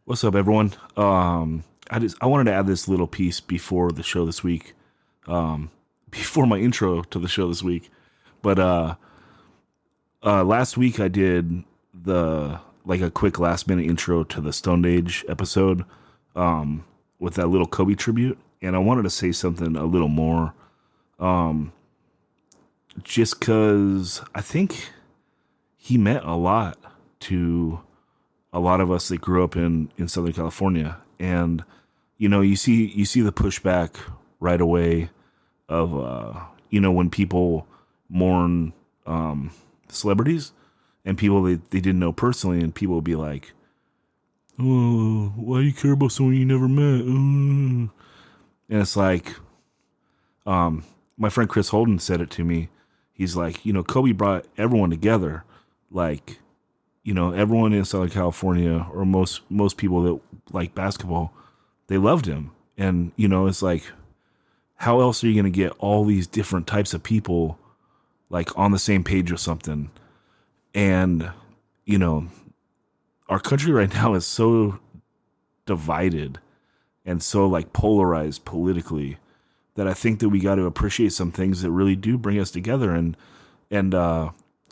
What's up, everyone? I wanted to add this little piece before the show this week, before my intro to the show this week. But last week I did the like a quick last minute intro to the Stone Age episode, with that little Kobe tribute, and I wanted to say something a little more, just because I think he meant a lot to a lot of us that grew up in Southern California. And you see the pushback right away of when people mourn celebrities and people they didn't know personally, and people will be like, oh, why do you care about someone you never met? And it's like, my friend Chris Holden said it to me. He's like, Kobe brought everyone together. Like, everyone in Southern California, or most people that like basketball, they loved him. And, it's like, how else are you going to get all these different types of people like on the same page or something? And, our country right now is so divided and so like polarized politically that I think that we got to appreciate some things that really do bring us together. And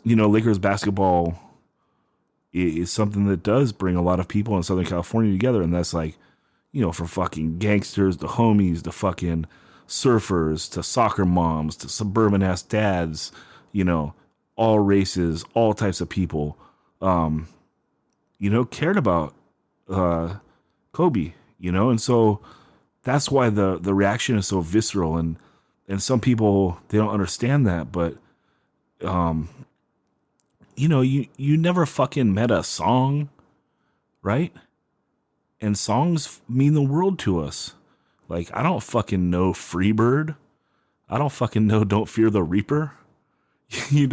Lakers basketball is something that does bring a lot of people in Southern California together. And that's like, from fucking gangsters to homies to fucking surfers to soccer moms to suburban ass dads, all races, all types of people, cared about Kobe, and so that's why the reaction is so visceral. And some people, they don't understand that, but you never fucking met a song, right? And songs mean the world to us. Like, I don't fucking know Freebird. I don't fucking know Don't Fear the Reaper. I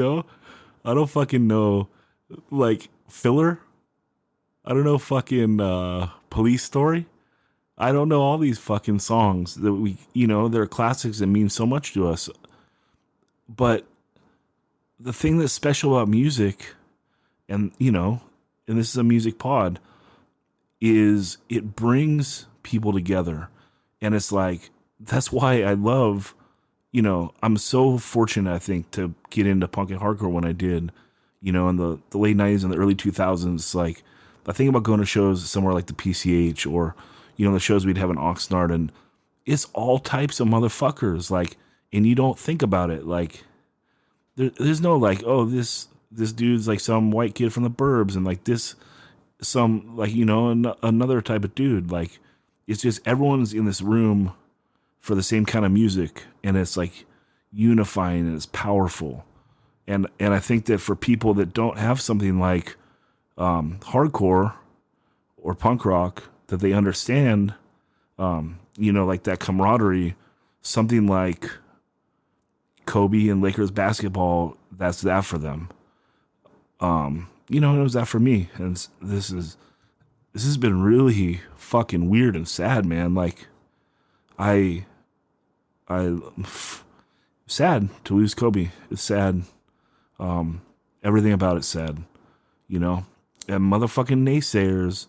don't fucking know, like, Filler. I don't know fucking Police Story. I don't know all these fucking songs that they're classics that mean so much to us. But the thing that's special about music, and this is a music pod, is it brings people together. And it's like, that's why I love, I'm so fortunate, I think, to get into punk and hardcore when I did, in the late 90s and the early 2000s. Like, I think about going to shows somewhere like the PCH, or, the shows we'd have in Oxnard, and it's all types of motherfuckers. Like, and you don't think about it. Like, there's no like, oh, this dude's like some white kid from the burbs, and like this, some like, another type of dude. Like, it's just everyone's in this room for the same kind of music, and it's like unifying, and it's powerful. And I think that for people that don't have something like hardcore or punk rock that they understand, like that camaraderie, something like Kobe and Lakers basketball, that's that for them. It was that for me. And this has been really fucking weird and sad, man. Like, I sad to lose Kobe. It's sad. Everything about it's sad, and motherfucking naysayers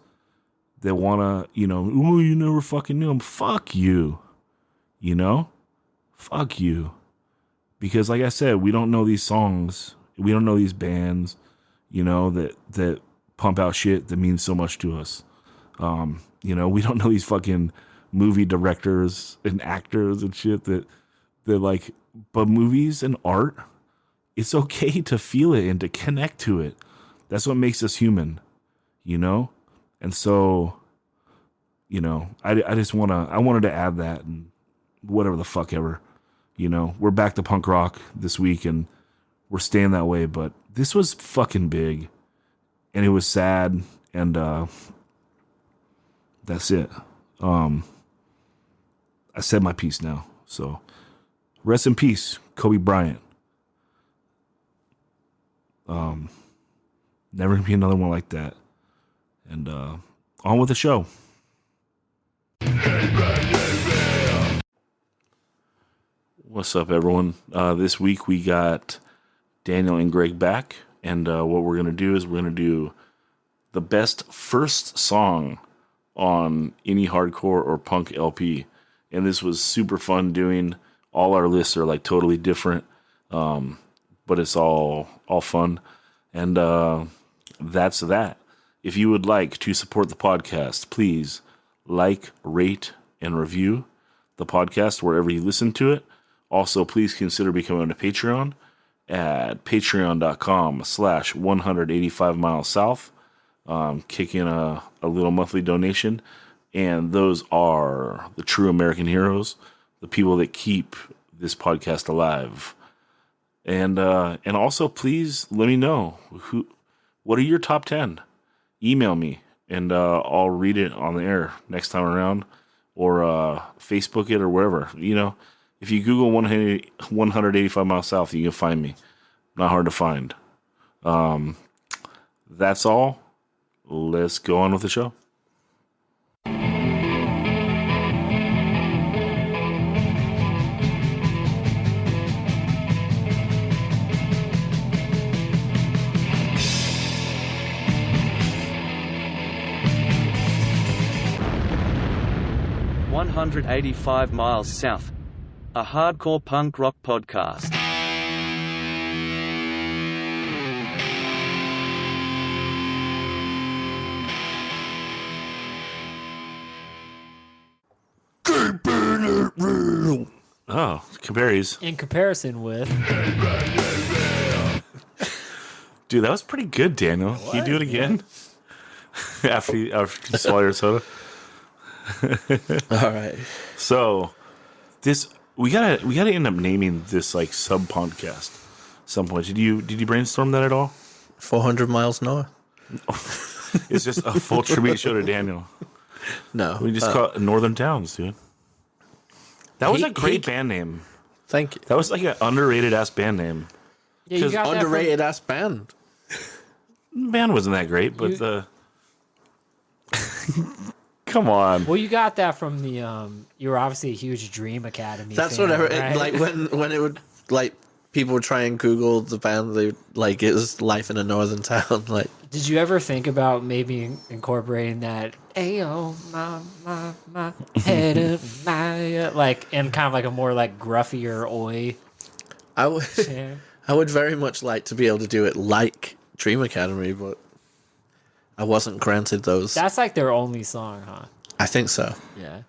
that wanna, oh, you never fucking knew him. Fuck you, fuck you. Because like I said, we don't know these songs. We don't know these bands, that pump out shit that means so much to us. We don't know these fucking movie directors and actors and shit that like, but movies and art, it's okay to feel it and to connect to it. That's what makes us human, And so, I wanted to add that, and whatever the fuck ever. We're back to punk rock this week, and we're staying that way. But this was fucking big, and it was sad, and that's it. I said my piece now. So rest in peace, Kobe Bryant. Never gonna be another one like that. And on with the show. What's up, everyone? This week we got Daniel and Greg back, and what we're going to do is we're going to do the best first song on any hardcore or punk LP. And this was super fun doing. All our lists are like totally different, but it's all fun. And that's that. If you would like to support the podcast, please like, rate, and review the podcast wherever you listen to it. Also, please consider becoming a Patreon at patreon.com/185 miles south. Kick in a little monthly donation. And those are the true American heroes, the people that keep this podcast alive. And also, please let me know what are your top 10. Email me, and I'll read it on the air next time around, or Facebook it, or wherever. You know, if you Google 185 miles south, you can find me. Not hard to find. That's all. Let's go on with the show. "185 Miles South", a hardcore punk rock podcast. Oh, Cabarrys. In comparison with... Dude, that was pretty good, Daniel. What? Can you do it again? after you swallow your soda? All right. So, we gotta end up naming this like sub podcast some point. Did you brainstorm that at all? 400 miles north. It's just a full tribute show to Daniel. No. We just call it Northern Towns, dude. That was a great band name. Thank you. That was like an underrated ass band name. Yeah, you got Underrated ass band. Band wasn't that great, but the come on. Well, you got that from the you were obviously a huge Dream Academy That's fan, whatever. right? Like when it would like people would try and Google the band, they like it was Life in a Northern Town. Like, did you ever think about maybe incorporating that "Ayo, my head up, my" like in kind of like a more like gruffier oi I would chant? I would very much like to be able to do it like Dream Academy, but I wasn't granted those. That's like their only song, huh? I think so. Yeah,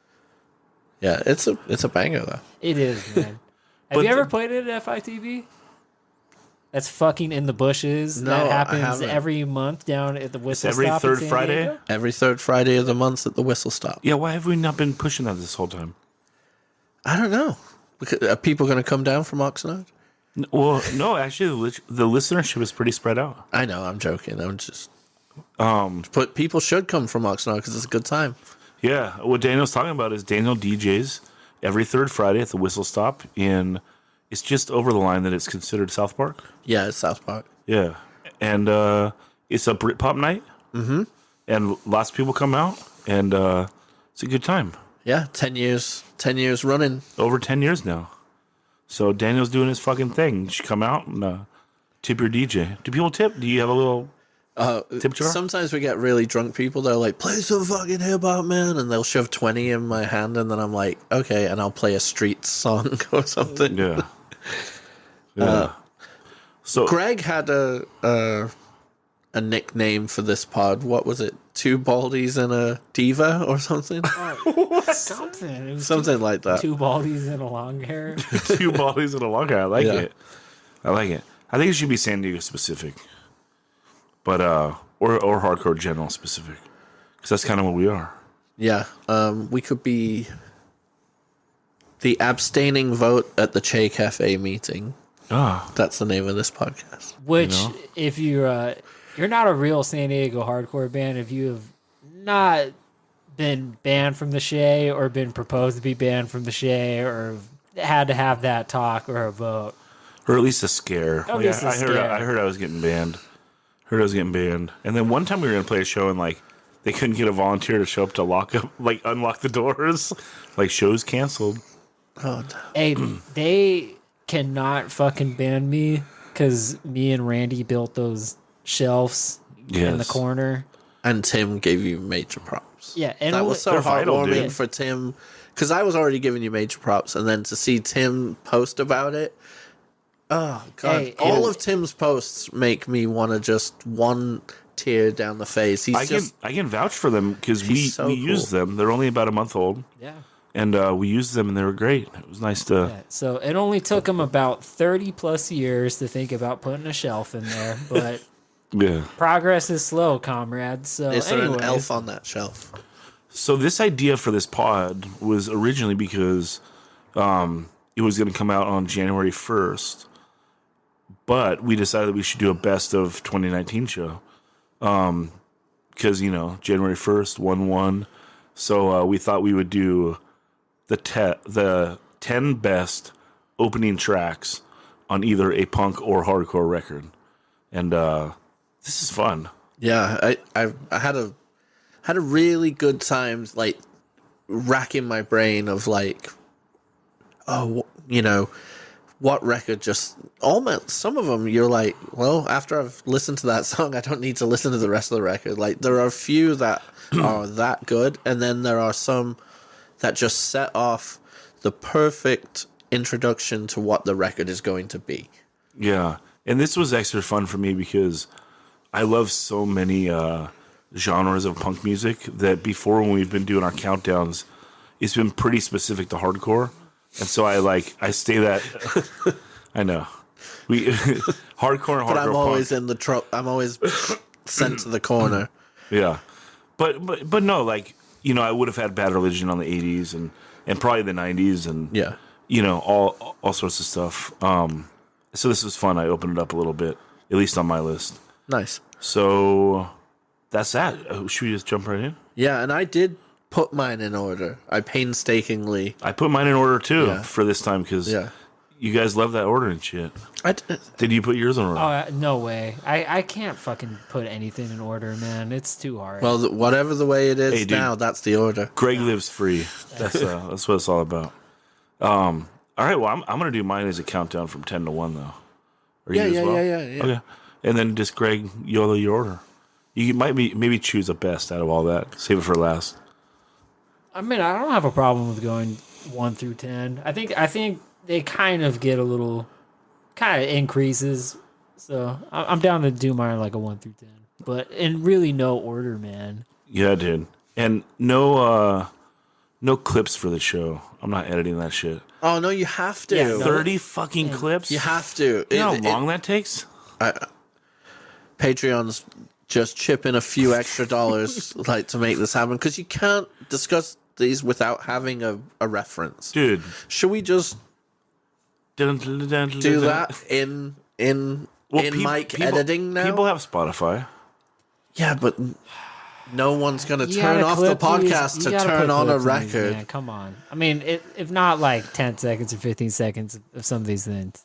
Yeah, it's a banger though. it is, man. Have you ever played it at FITB? That's fucking in the bushes. No, that I happens haven't. every month down at the Whistle every Stop in third San Friday? Diego? Every third Friday of the month at the Whistle Stop. Yeah, why have we not been pushing that this whole time? I don't know. Are people going to come down from Oxnard? Well, no, actually, the listenership is pretty spread out. I know, I'm joking. I'm just. But people should come from Oxnard because it's a good time. Yeah, what Daniel's talking about is Daniel DJs every third Friday at the Whistle Stop in. It's just over the line that it's considered South Park. Yeah, it's South Park. Yeah, and it's a Britpop night. Mm-hmm. And lots of people come out, and it's a good time. Yeah, 10 years running. Over 10 years now. So Daniel's doing his fucking thing. You should come out and tip your DJ. Do people tip? Do you have a little tip jar? Sometimes we get really drunk people. They're like, play some fucking hip hop, man. And they'll shove 20 in my hand. And then I'm like, okay. And I'll play a street song or something. Yeah. Yeah. So Greg had a nickname for this pod. What was it? Two baldies and a diva or something? Something. It was Something like that. two baldies and a long hair. two bodies in a long hair. I like Yeah. it. I like it. I think it should be San Diego specific. But or hardcore general specific. Because that's kind of what we are. Yeah. We could be the abstaining vote at the Che Cafe meeting. Ah. That's the name of this podcast. Which, You know? if you're not a real San Diego hardcore band, if you have not been banned from the Shea or been proposed to be banned from the Shea or had to have that talk or a vote. Or at least a scare. At Like, least a I heard I was getting banned. And then one time we were gonna play a show and like they couldn't get a volunteer to show up to unlock the doors. Like shows canceled. Oh, no. Hey, they cannot fucking ban me because me and Randy built those shelves in the Yes. corner. and Tim gave you major props. Yeah, and That was so They're vital, heartwarming dude. for Tim, because I was already giving you major props, and then to see Tim post about it, oh god! Hey, All of Tim's posts make me want to just one tear down the face. I can vouch for them because we so used cool. them. They're only about a month old, yeah. and we used them, and they were great. It was nice to. Yeah, so it only took him about 30 plus years to think about putting a shelf in there, but Yeah. progress is slow, comrades. So Is there anyways, an elf on that shelf? So this idea for this pod was originally because it was going to come out on January 1st, but we decided we should do a best of 2019 show because January 1st, 1/1. So we thought we would do the 10 best opening tracks on either a punk or hardcore record, and this is fun. Yeah, I had a really good time, like racking my brain of like, what record just almost some of them you're like, well, after I've listened to that song, I don't need to listen to the rest of the record. Like there are a few that are that good, and then there are some that just set off the perfect introduction to what the record is going to be. Yeah, and this was extra fun for me because I love so many genres of punk music that before, when we've been doing our countdowns, it's been pretty specific to hardcore, and so I stay that. I know we hardcore and hardcore. But I'm always punk. in the I'm always sent to the corner. Yeah, but no, I would have had Bad Religion on the '80s and probably the '90s and Yeah. all sorts of stuff. So this was fun. I opened it up a little bit, at least on my list. Nice. So that's that. Should we just jump right in? Yeah, and I did put mine in order. I painstakingly. I put mine in order too Yeah. for this time because Yeah. you guys love that order and shit. Did you put yours in order? Oh, no way. I can't fucking put anything in order, man. It's too hard. Well, whatever the way it is Hey, dude. now, that's the order. Greg lives free. That's what it's all about. All right. Well, I'm gonna do mine as a countdown from 10 to 1 though. Are you as well? Yeah. Okay. And then just Greg, YOLO your order. You might maybe choose a best out of all that. Save it for last. I mean, I don't have a problem with going 1 through 10. I think they kind of get a little, kind of increases. So I'm down to do mine like a 1 through 10, but in really no order, man. Yeah, dude. And no clips for the show. I'm not editing that shit. Oh no, you have to. Yeah, no. 30 fucking clips. You have to. You know how long that takes? Patreon's just chip in a few extra dollars like to make this happen, because you can't discuss these without having a reference. Dude. Should we just do that in mic editing now? People have Spotify. Yeah, but no one's going to You turn gotta off the clip these- podcast you to gotta turn put on a clips in these, record. man. Come on. I mean, if not like 10 seconds or 15 seconds of some of these things.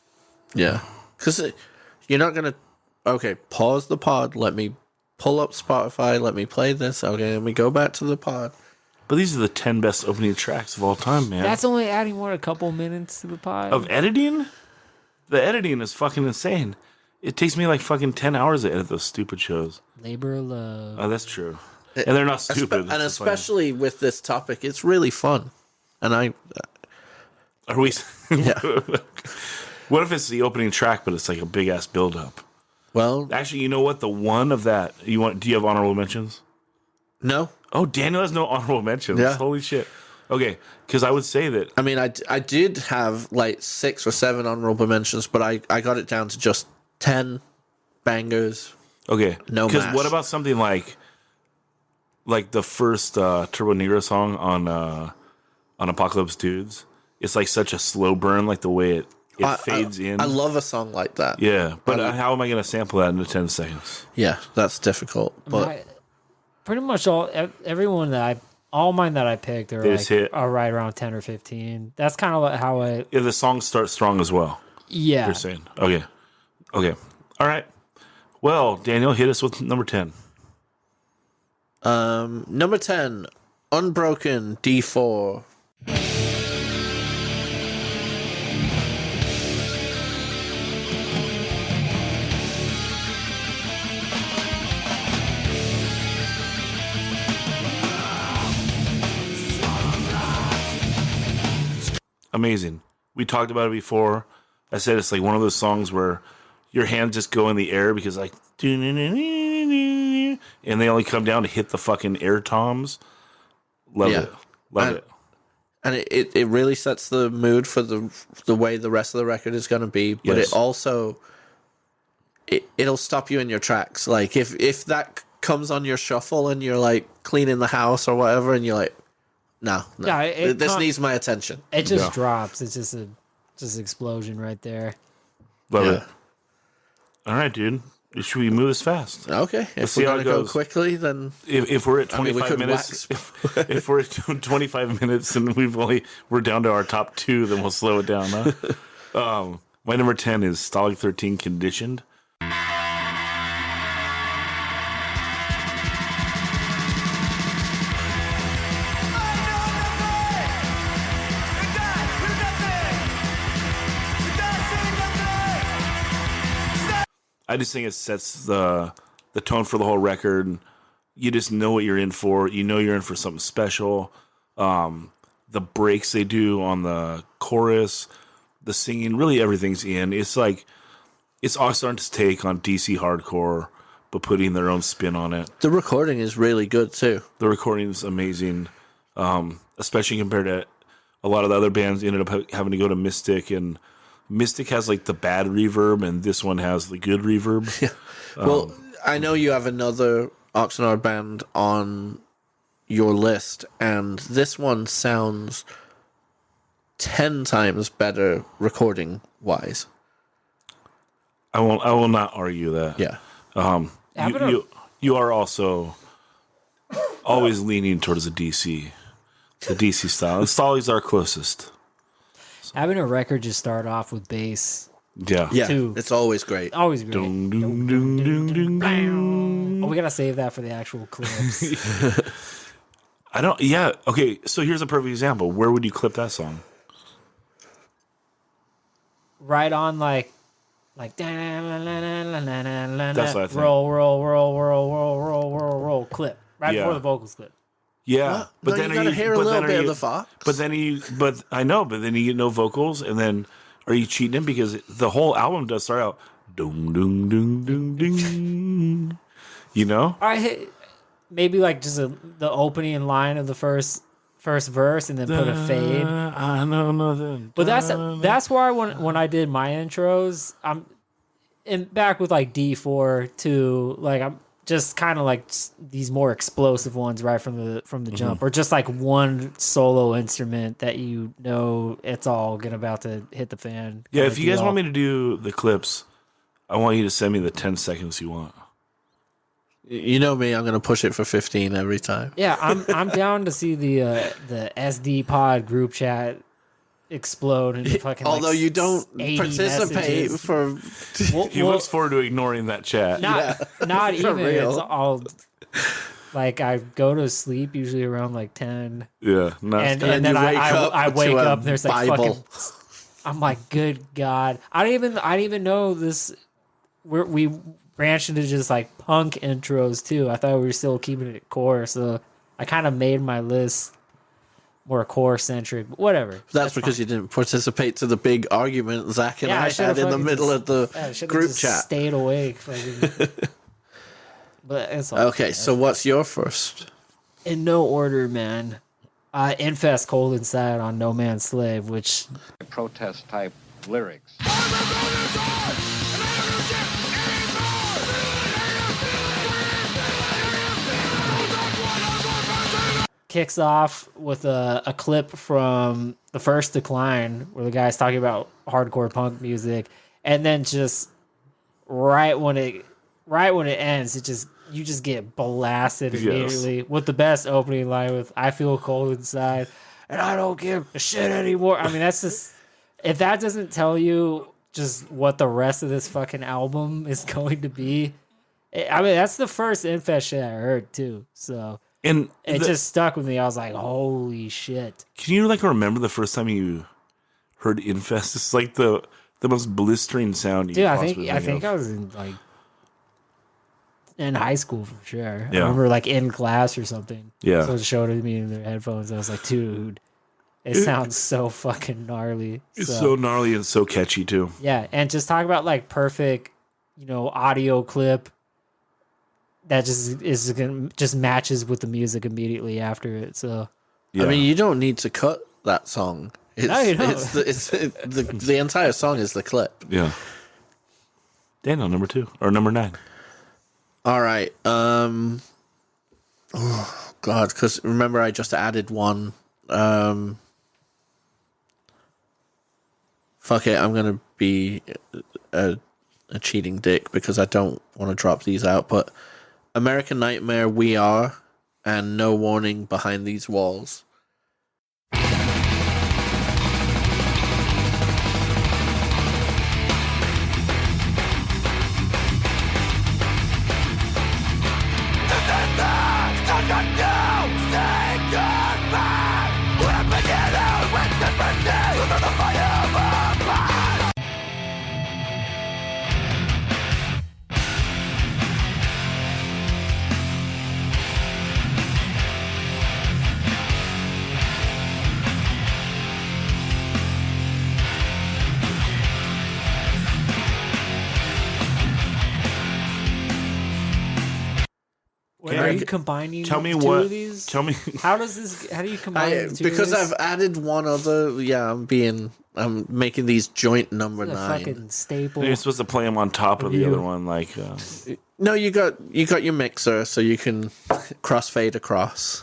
Yeah, because you're not going to... Okay, pause the pod. Let me pull up Spotify. Let me play this. Okay, let me go back to the pod. But these are the 10 best opening tracks of all time, man. That's only adding a couple minutes to the pod. Of editing? The editing is fucking insane. It takes me like fucking 10 hours to edit those stupid shows. Labor of love. Oh, that's true. And they're not stupid. And That's the point. especially with this topic, it's really fun. And Are we... yeah. What if it's the opening track, but it's like a big ass build up? Well, Actually, you know what? The one of that do you have honorable mentions? no. Oh, Daniel has no honorable mentions. Yeah. Holy shit. Okay, because I would say that I mean, I did have like 6 or 7 honorable mentions, but I got it down to just 10 bangers. okay. No Because mash. what about something like the first Turbo Negro song on Apocalypse Dudes? It's like such a slow burn, like the way it fades in. I love a song like that. Yeah, but how am I going to sample that into 10 seconds? Yeah, that's difficult. But Pretty much all mine that I picked are They just hit. are right around 10 or 15. That's kind of how I Yeah, the songs start strong as well. yeah. You're saying. Okay. All right. Well, Daniel, hit us with number 10. number 10, Unbroken D4. amazing. We talked about it before. I said it's like one of those songs where your hands just go in the air because like, and they only come down to hit the fucking air toms. Love it. Love it. And it really sets the mood for the way the rest of the record is going to be. But Yes. it also, it'll stop you in your tracks. Like if that comes on your shuffle and you're like cleaning the house or whatever, and you're like, no, this needs my attention. It just drops. It's just just explosion right there. Love it. All right, dude. Should we move this fast? Okay. If see we're how going it to go goes. quickly, then If we're at I mean, we 25 could minutes, if we're at 25 minutes and we're down to our top 2, then we'll slow it down, huh? My number 10 is Stalag 13 Conditioned. I just think it sets the tone for the whole record. You just know what you're in for. You know you're in for something special. The breaks they do on the chorus, the singing, really everything's in. It's like it's Oxnard's take on DC hardcore, but putting their own spin on it. the recording is really good too. The recording is amazing, especially compared to a lot of the other bands ended up having to go to Mystic, and Mystic has like the bad reverb, and this one has the good reverb. Well, I know you have another Oxnard band on your list, and this one sounds 10 times better recording wise. I will not argue that. Yeah. You are also always leaning towards the DC style. And Stalags are closest. Having a record just start off with bass, Yeah. Yeah. Two. It's always great. always great. Dun, dun, dun, dun, dun, dun. Oh, we gotta save that for the actual clips. Yeah. Okay. So here's a perfect example. Where would you clip that song? Right on, like That's what I think. roll, clip right Yeah. before the vocals clip. Yeah. What? No, you gotta hear a but little then bit are of you- the Fox. But then you get no vocals, and then are you cheating him? Because the whole album does start out ding ding ding ding ding. You know? All right, maybe like just the opening line of the first verse, and then put a fade. I know nothing. But that's why when I did my intros, I'm in back with like D4 too. Like I'm just kind of like these more explosive ones right from the jump, or just like one solo instrument that you know it's all about to hit the fan. Yeah, if you guys want me to do the clips, I want you to send me the 10 seconds you want. You know me, I'm gonna push it for 15 every time. Yeah, I'm down to see the SD pod group chat explode and fucking. Although like you don't 80 participate messages. for He looks forward to ignoring that chat. Not For even. real. It's all like I go to sleep usually around like 10, Yeah, nice. and then then you wake up I to wake a up and there's like Bible. fucking. I'm like, good God! I didn't even know this. We branched into just like punk intros too. I thought we were still keeping it core, so I kind of made my list more core centric. But whatever. That's because you didn't participate to the big argument Zach and I should've had in the fucking middle of the should've group just chat. Stayed awake. Fucking. But it's all Okay, so what's your first? in no order, man. Infest Cold Inside on No Man's Slave, which protest type lyrics. kicks off with a clip from the first Decline where the guy's talking about hardcore punk music, and then just right when it ends, you just get blasted immediately with the best opening line with "I feel cold inside and I don't give a shit anymore." I mean, that's just, if that doesn't tell you just what the rest of this fucking album is going to be. I mean, that's the first Infest shit I heard too, so. And It just stuck with me. I was like, holy shit. can you like remember the first time you heard Infest? It's like the most blistering sound you Dude, can I possibly think of. I was in high school for sure. I Yeah. remember like in class or something. Yeah. Someone showed it to me in their headphones. I was like, dude, It sounds so fucking gnarly. It's so gnarly and so catchy too. Yeah, and just talk about like perfect, audio clip that just matches with the music immediately after it. So Yeah. I mean, you don't need to cut that song. No, you don't. The entire song is the clip. Yeah. Daniel, number 2 or number 9. All right. Oh God, because remember I just added one. Fuck it, I'm gonna be a cheating dick because I don't want to drop these out. But American Nightmare, We Are, and No Warning, Behind These Walls. are you combining Tell me two what. of these? Tell me. How do you combine the two Because of these? I've added one other. Yeah, I'm making these joint number The 9. fucking staple. You're supposed to play them on top of the You. other one, like. No, you got your mixer, so you can crossfade across.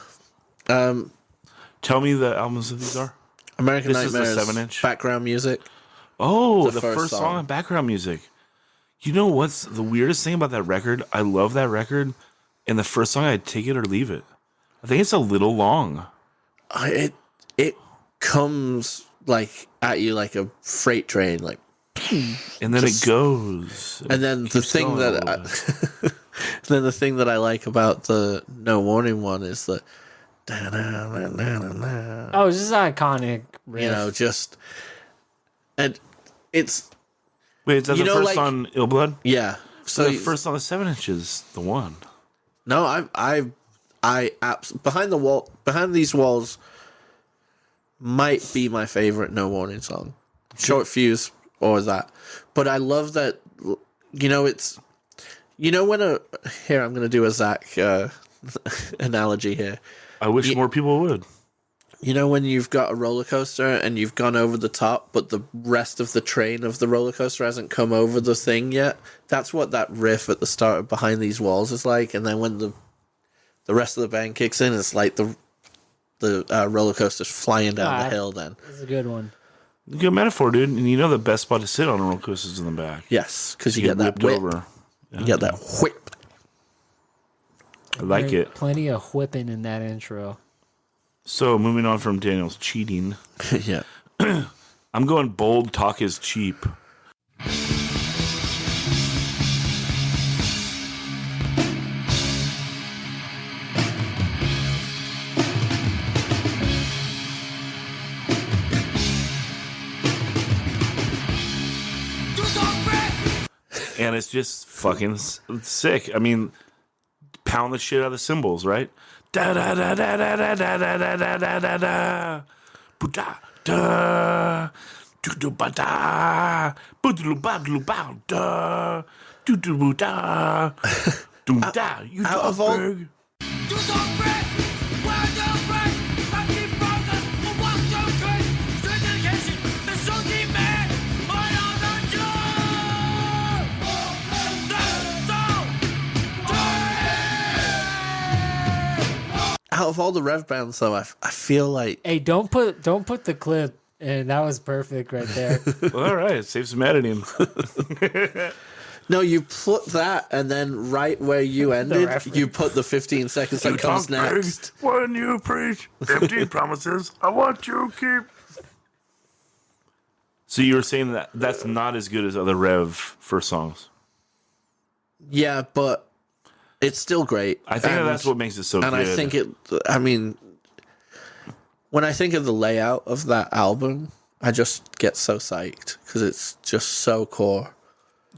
Tell me the albums of these are. American This is the Nightmares 7-inch? background music. Oh, The the first first song song. and background music. You know what's the weirdest thing about that record? I love that record, and the first song, I'd take it or leave it. I think it's a little long. It comes like at you like a freight train, like, And then Just- it goes. and then the keeps thing going a that little bit. then the thing that I like about the No Warning one is the da-na-na-na-na-na. Oh, this is an iconic riff. Just and it's Wait, is that you the know, first like- on Ill Blood? yeah. So The first on the 7-inch is the one. no, Behind These Walls might be my favorite No Warning song. Short Fuse or that. But I love that, it's, when here, I'm going to do a Zach analogy here. I wish more people would. When you've got a roller coaster and you've gone over the top, but the rest of the train of the roller coaster hasn't come over the thing yet? That's what that riff at the start of Behind These Walls is like. And then when the rest of the band kicks in, it's like the roller coaster's flying down the hill then. This is a good one. Good metaphor, dude. And the best spot to sit on a roller coaster is in the back. Yes, because you get that whipped whip. over. You get that whip. I like There- it. Plenty of whipping in that intro. So, moving on from Daniel's cheating, Yeah. I'm going bold talk is cheap. And it's just fucking sick. I mean, pound the shit out of the cymbals, right? Da da da da da da da da da da da da da. Ba da. Do do ba da. Ba do ba do ba da. Do do da. Do da. You out of all- dog. Out of all the rev bands, though, I feel like Hey, don't put the clip in. That was perfect right there. All right, save some editing. no, you put that, and then right where you ended, reference. you put the 15 seconds that comes next. When you preach empty promises, I want you to keep. So you were saying that that's not as good as other Rev first songs. Yeah, but it's still great. I think that's what makes it so and good. I think when I think of the layout of that album, I just get so psyched because it's just so core.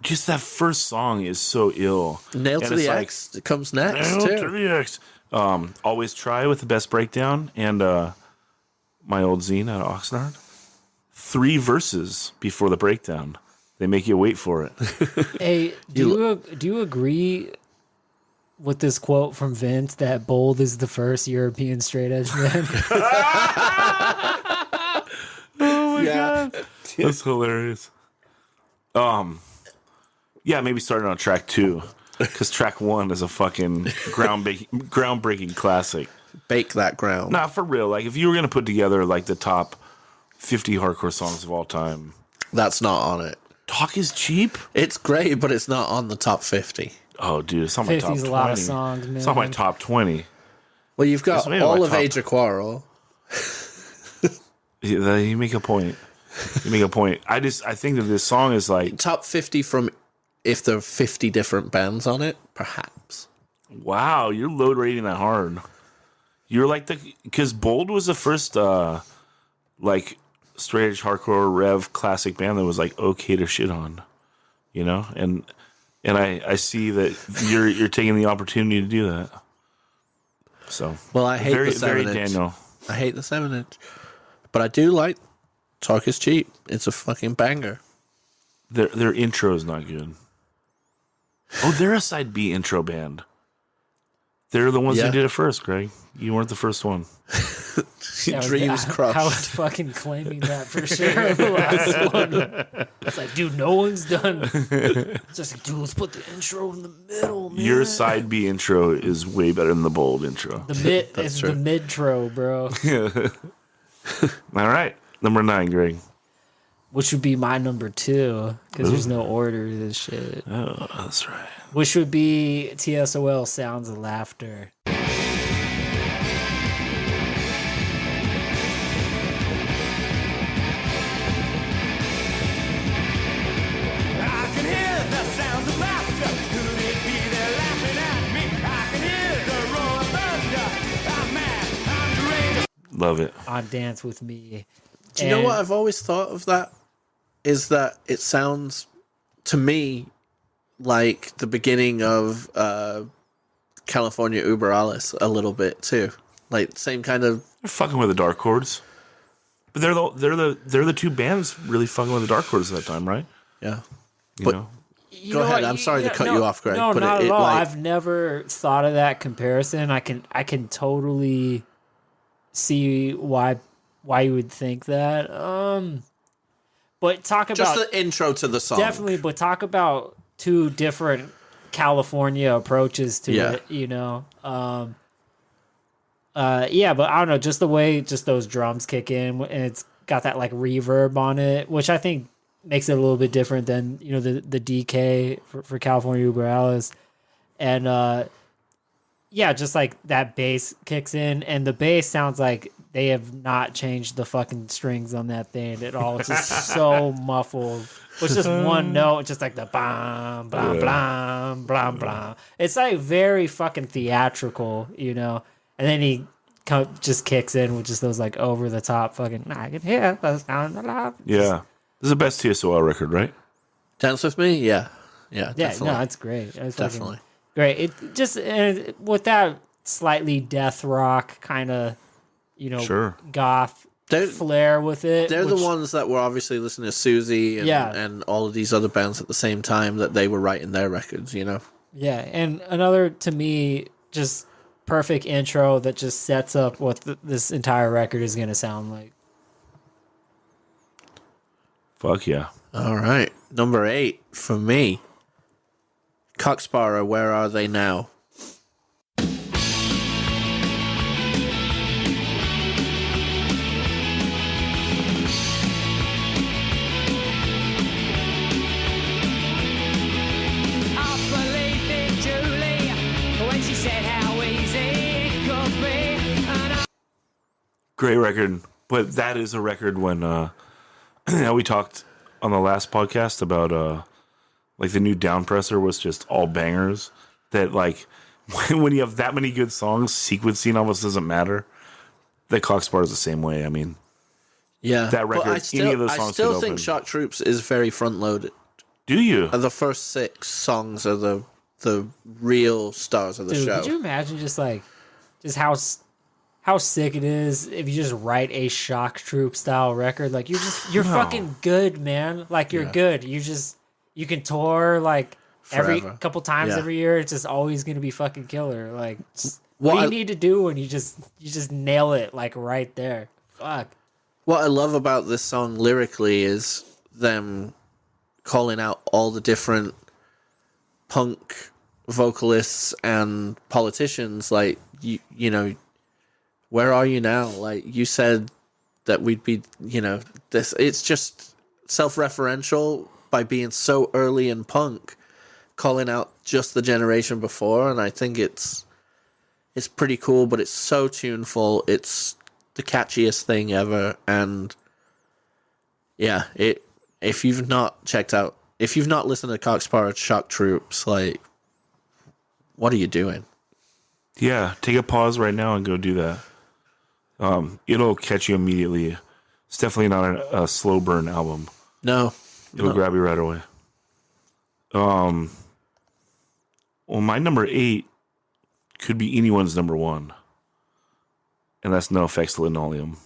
just that first song is so ill. Nail And to it's the like, X comes next Nail to too. the X. Always Try with the best breakdown, and my old zine out of Oxnard. 3 verses before the breakdown. They make you wait for it. Hey, do you agree with this quote from Vince that Bold is the first European straight edge man? Oh my god, that's hilarious. Yeah, maybe starting on track 2, because track 1 is a fucking groundbreaking classic. Bake that ground. Nah, for real. Like, if you were gonna put together like the top 50 hardcore songs of all time, That's not on it. Talk is Cheap. It's great, but it's not on the top 50. Oh, dude, it's on my top 50's 20. a lot of songs, man. It's on my top 20. Well, you've got It's maybe all my of top- Age of Quarrel. You make a point. You make a point. I think that this song is like, Top 50 from if there are 50 different bands on it, perhaps. wow, you're load rating that hard. You're like because Bold was the first like straight edge hardcore rev classic band that was like okay to shit on, you know, and I see that you're taking the opportunity to do that. So Well, I hate very the 7 very inch. Daniel. I hate the 7 inch. But I do like Talk is Cheap. It's a fucking banger. Their intro is not good. Oh, they're a side B intro band. They're the ones Yeah. who did it first, Greg. You weren't the first one. Dreams crushed. I was fucking claiming that for sure. The last one. It's like, dude, no one's done. It's just like, dude, let's put the intro in the middle, man. Your side B intro is way better than the Bold intro. the mid That's is true. the mid-tro, bro. All right, number 9, Greg. Which would be my number 2, because there's no order to this shit. Oh, that's right. Which would be TSOL Sounds of Laughter. I can hear the sounds of laughter. Could it be they're laughing at me? I can hear the roar of thunder. I'm mad, I'm deranged. Love it. On Dance With Me. Do you know what I've always thought of that? Is that it sounds to me like the beginning of California Uber Alles a little bit too. Like same kind of They're fucking with the dark chords, but they're the 2 bands really fucking with the dark chords at that time, right? yeah. You But- know, You Go know ahead. what? I'm sorry to cut no, you off, Greg. No, but not it at all. like I've never thought of that comparison. I can totally see why you would think that. But talk just about the intro to the song. definitely. But talk about 2 different California approaches to Yeah. it. You know. Yeah, but I don't know. Just the way those drums kick in, and it's got that like reverb on it, which I think makes it a little bit different than the DK for California Uber Alice, and yeah, just like that bass kicks in, and the bass sounds like they have not changed the fucking strings on that thing at all. It's just so muffled. It's just one note, just like the blam blam blam blam blam. It's like very fucking theatrical, and then he just kicks in with just those like over the top fucking. I can hear the sound of love. yeah. This is the best TSOL record, right? Dance with Me, yeah. Yeah, Yeah, definitely. no, it's great. It's fucking Definitely. great. It just with that slightly death rock kind of, Sure. goth They're- flair with it. They're which- the ones that were obviously listening to Susie and, Yeah. and all of these other bands at the same time that they were writing their records, you know? Yeah, and another to me just perfect intro that just sets up what this entire record is going to sound like. Fuck yeah. All right. Number 8 for me. Cocksparrow, Where Are They Now? Great record. But that is a record when we talked on the last podcast about like the new downpresser was just all bangers. That like when you have that many good songs, sequencing almost doesn't matter. That Cocksparrow is the same way. I mean, Yeah. That But record, I still, any of those I songs still could think open. Shock Troops is very front loaded. do you? The first 6 songs are the real stars of the Dude, show. could you imagine just how how sick it is if you just write a shock troop style record. Like you're fucking good, man. Like you're good. You can tour like every Forever. couple times Yeah. every year. It's just always gonna be fucking killer. Like What what I- you need to do when you just nail it like right there. Fuck. What I love about this song lyrically is them calling out all the different punk vocalists and politicians. Like, you know, where are you now? Like, you said that we'd be, you know, this. It's just self-referential by being so early in punk, calling out just the generation before, and I think it's pretty cool. But it's so tuneful. It's the catchiest thing ever, and yeah, if you've not listened to Coxparr Shock Troops, like, what are you doing? Yeah, take a pause right now and go do that. It'll catch you immediately. It's definitely not a slow burn album. No. It'll grab you right away. Well, my number 8 could be anyone's number 1, and that's NoFX Linoleum.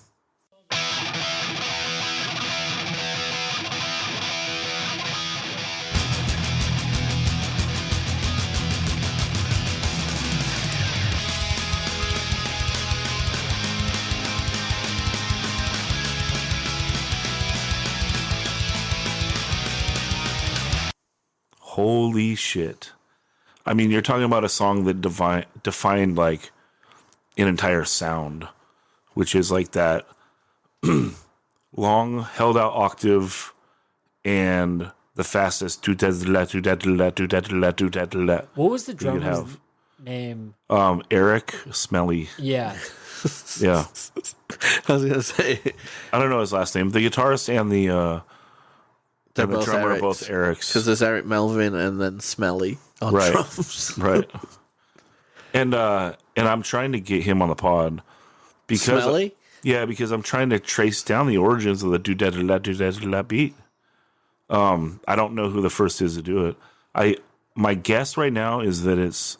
Holy shit. I mean, you're talking about a song that defined like an entire sound, which is like that long held out octave and the fastest. What was the could drummer's have. name? Eric Smelly. Yeah. Yeah. I was gonna say I don't know his last name. The guitarist and the drummer are both Erics. because there's Eric Melvin and then Smelly on Right. drums. Right. And I'm trying to get him on the pod because Smelly? Yeah, because I'm trying to trace down the origins of the do-da-da-da beat. I don't know who the first is to do it. My guess right now is that it's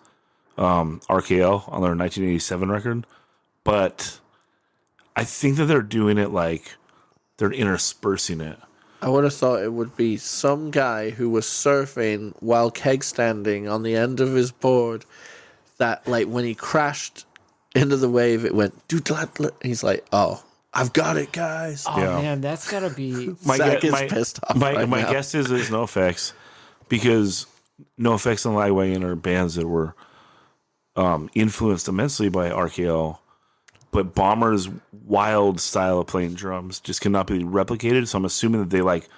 RKL on their 1987 record, but I think that they're doing it like they're interspersing it. I would have thought it would be some guy who was surfing while keg standing on the end of his board. That, like, when he crashed into the wave, it went do-da-da. He's like, "Oh, I've got it, guys." Oh Yeah. man, that's gotta be. Zach is pissed off right my now. guess is it's NoFX because NoFX and Lagwagon are bands that were influenced immensely by RKL, but Bomber's wild style of playing drums just cannot be replicated. So I'm assuming that they like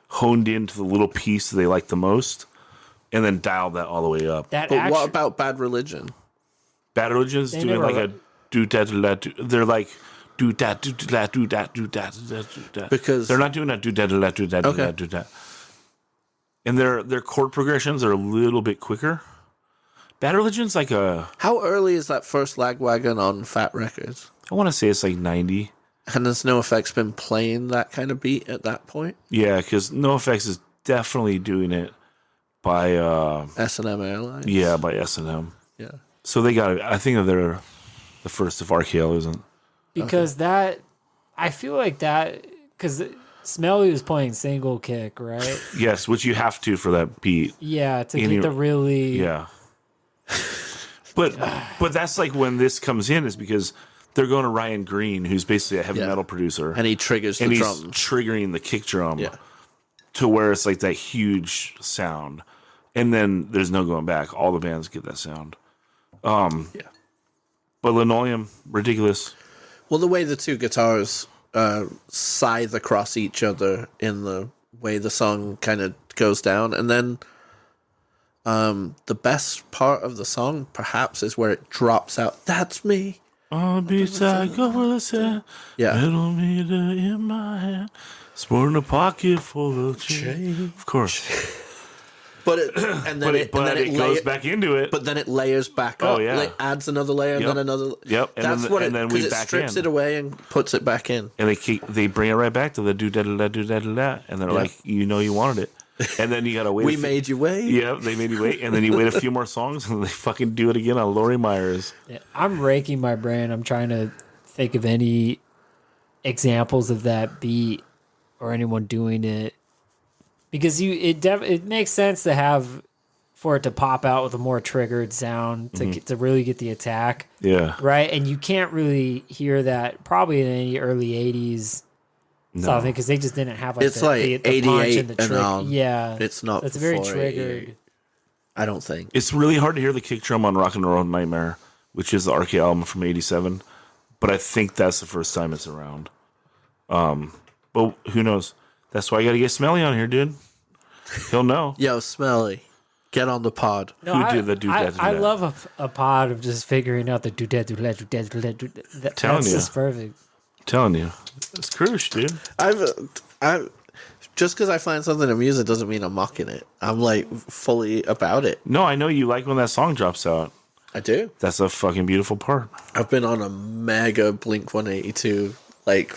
honed into the little piece that they like the most, and then dialed that all the way up. That But what about Bad Religion? Bad Religion's They doing never- like a do that do that. They're like do that do that do that do that do that. Because- they're not doing that do that do that do that do that do that. And their chord progressions are a little bit quicker. Bad Religion's like How early is that first Lagwagon on Fat Records? I want to say it's like 90. And has NoFX been playing that kind of beat at that point? Yeah, because NoFX is definitely doing it by S&M Airlines? yeah, by S&M. Yeah. So they got it. I think that they're the first if RKL isn't. because that I feel like that because Smelly was playing single kick, right? Yes, which you have to for that beat. Yeah, to Any- get the really Yeah. But that's like when this comes in is because they're going to Ryan Green, who's basically a heavy Yeah. metal producer, And he triggers the and he's drums. triggering the kick drum Yeah. to where it's like that huge sound, and then there's no going back. All the bands get that sound. Yeah. But Linoleum, ridiculous. Well, the way the two guitars scythe across each other in the way the song kind of goes down. And then the best part of the song, perhaps, is where it drops out. That's me. On the beach, I go for the sand. Yeah. Metal meter in my hand. Sporting a pocket full of change. Of course. But it, and then But it goes back into it. But then it layers back Oh, up. yeah. It adds another layer and Yep. then another. Yep. And That's then- what and then we because it back strips in. it away and puts it back in. And they bring it right back to the do da da da da, and they're like, you know, you wanted it, and then you gotta wait. We made you wait. Yeah, they made you wait, and then you wait a few more songs, and they fucking do it again on Lori Myers. Yeah, I'm raking my brain. I'm trying to think of any examples of that beat or anyone doing it, because it makes sense to have for it to pop out with a more triggered sound to really get the attack. Yeah. Right. And you can't really hear that probably in any early 80s something, because they just didn't have like It's the like punch 88 and the trigger. on. Yeah. It's not. It's very before triggered. 88. I don't think. It's really hard to hear the kick drum on Rock and Roll Nightmare, which is the RK album from '87. But I think that's the first time it's around. But who knows? That's why you got to get Smelly on here, dude. He'll know. Yo, Smelly, get on the pod. No, Who did the do that? I love a pod of just figuring out the do that. Telling That's you. just perfect. Telling you, it's cruise, dude. I've just because I find something amusing doesn't mean I'm mocking it. I'm like fully about it. No, I know you like when that song drops out. I do. That's a fucking beautiful part. I've been on a mega Blink 182 like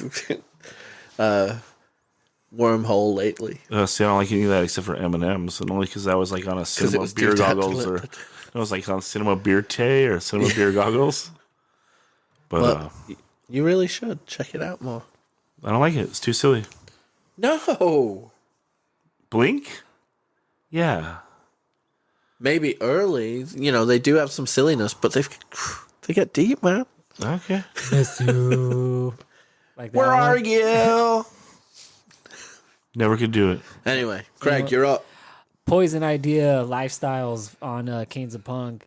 wormhole lately. See, I don't like any of that except for M&M's, and only because I was like on a it Cinema was Beer too Goggles, or tablet. I was like on Cinema Beer Tay or Cinema Beer Goggles. But You really should check it out more. I don't like it. It's too silly. No, Blink? Yeah. maybe early. You know, they do have some silliness, but they get deep, man. Okay. Miss you. Like that Where one. are you? Never could do it. Anyway, Craig, You know- you're up. Poison Idea Lifestyles on Kings of Punk.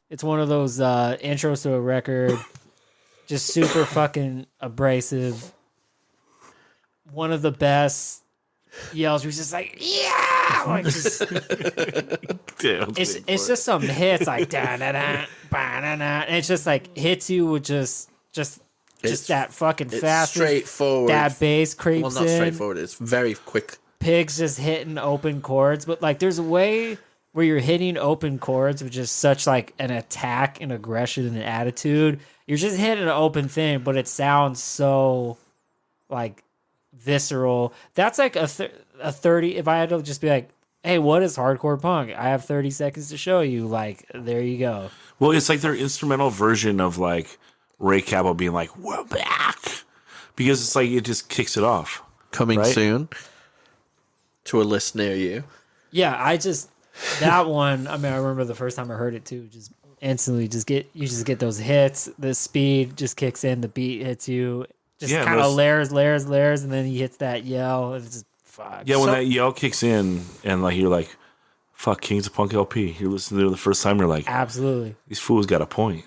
It's one of those intros to a record, just super fucking abrasive. One of the best yells. He's just like, yeah, like just, Damn, it's just some hits like da da da ba da da, and it's just like hits you with just that fucking It's fast, straightforward. that bass creeps Well, not in. straightforward. It's very quick. Pigs just hitting open chords, but like there's a way where you're hitting open chords with just such like an attack and aggression and attitude. You're just hitting an open thing, but it sounds so like visceral. That's like a 30. If I had to just be like, hey, what is hardcore punk? I have 30 seconds to show you. Like, there you go. Well, it's like their instrumental version of like Ray Cabell being like, we're back. Because it's like, it just kicks it off. Coming Right? soon to a list near you. Yeah, that one, I mean, I remember the first time I heard it too, just instantly you just get those hits, the speed just kicks in, the beat hits you, just Yeah, kind of those- layers, and then he hits that yell, and it's just, fuck. Yeah, when that yell kicks in and like you're like, fuck, Kings of Punk LP. You're listening to it the first time, you're like, Absolutely. these fools got a point.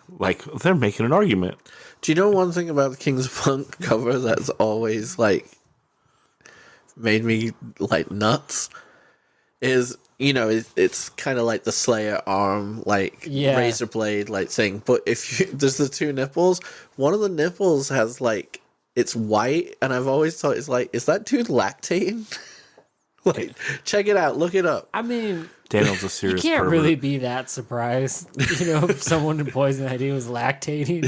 Like, they're making an argument. Do you know one thing about the Kings of Punk cover that's always like made me like nuts? Is, you know, it's kind of like the Slayer arm, like razor blade, like thing. But if you, there's the two nipples, one of the nipples has like, it's white, and I've always thought it's like, is that dude lactating? Like, check it out, look it up. I mean, Daniel's a you serious can't pervert. really be that surprised, you know, if someone in Poison ID was lactating.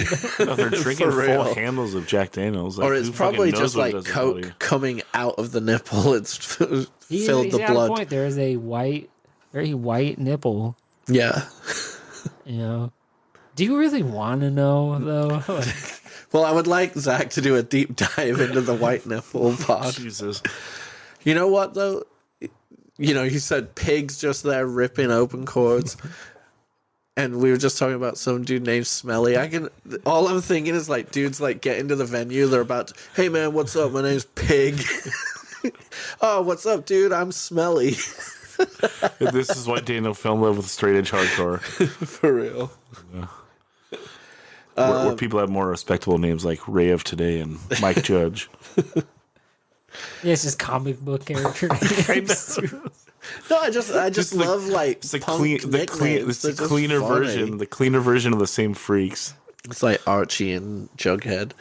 No, they're drinking For real. full handles of Jack Daniels. Like, Or it's who fucking probably knows just what it like does to the body? Coke coming out of the nipple. It's filled He's the got a blood. point. There is a very white nipple, Yeah. you know. Do you really want to know, though? Like, Well, I would like Zach to do a deep dive into the white nipple pod. Jesus. You know what, though? You know, he said pigs just there ripping open chords. And we were just talking about some dude named Smelly. All I'm thinking is like dudes like get into the venue. They're about to, hey man, what's up? My name's Pig. Oh, what's up, dude? I'm Smelly. This is why Daniel fell in love with straight edge hardcore. For real. Where people have more respectable names like Ray of Today and Mike Judge. yeah, it's just comic book character names. No, I just the- love like It's the punk it's nicknames. the They're just cleaner funny. version. The cleaner version of the same freaks. It's like Archie and Jughead.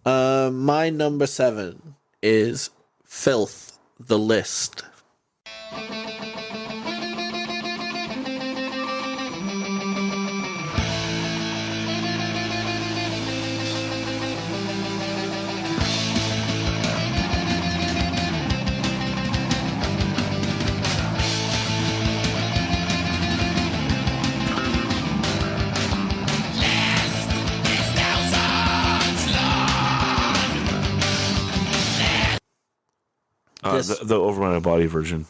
My number 7 is Filth, The List. Yes. the Over My Body version.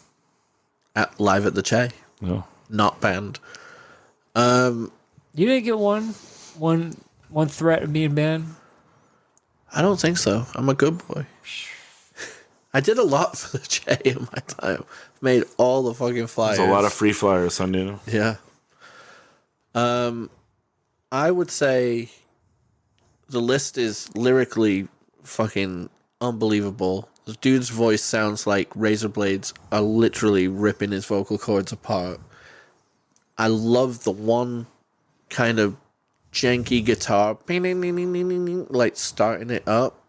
At Live at the Che, No. not banned. You didn't get one threat of being banned? I don't think so. I'm a good boy. I did a lot for the Che in my time. Made all the fucking flyers. There's a lot of free flyers, I knew. Yeah. I would say the list is lyrically fucking unbelievable. The dude's voice sounds like razor blades are literally ripping his vocal cords apart. I love the one kind of janky guitar, like starting it up.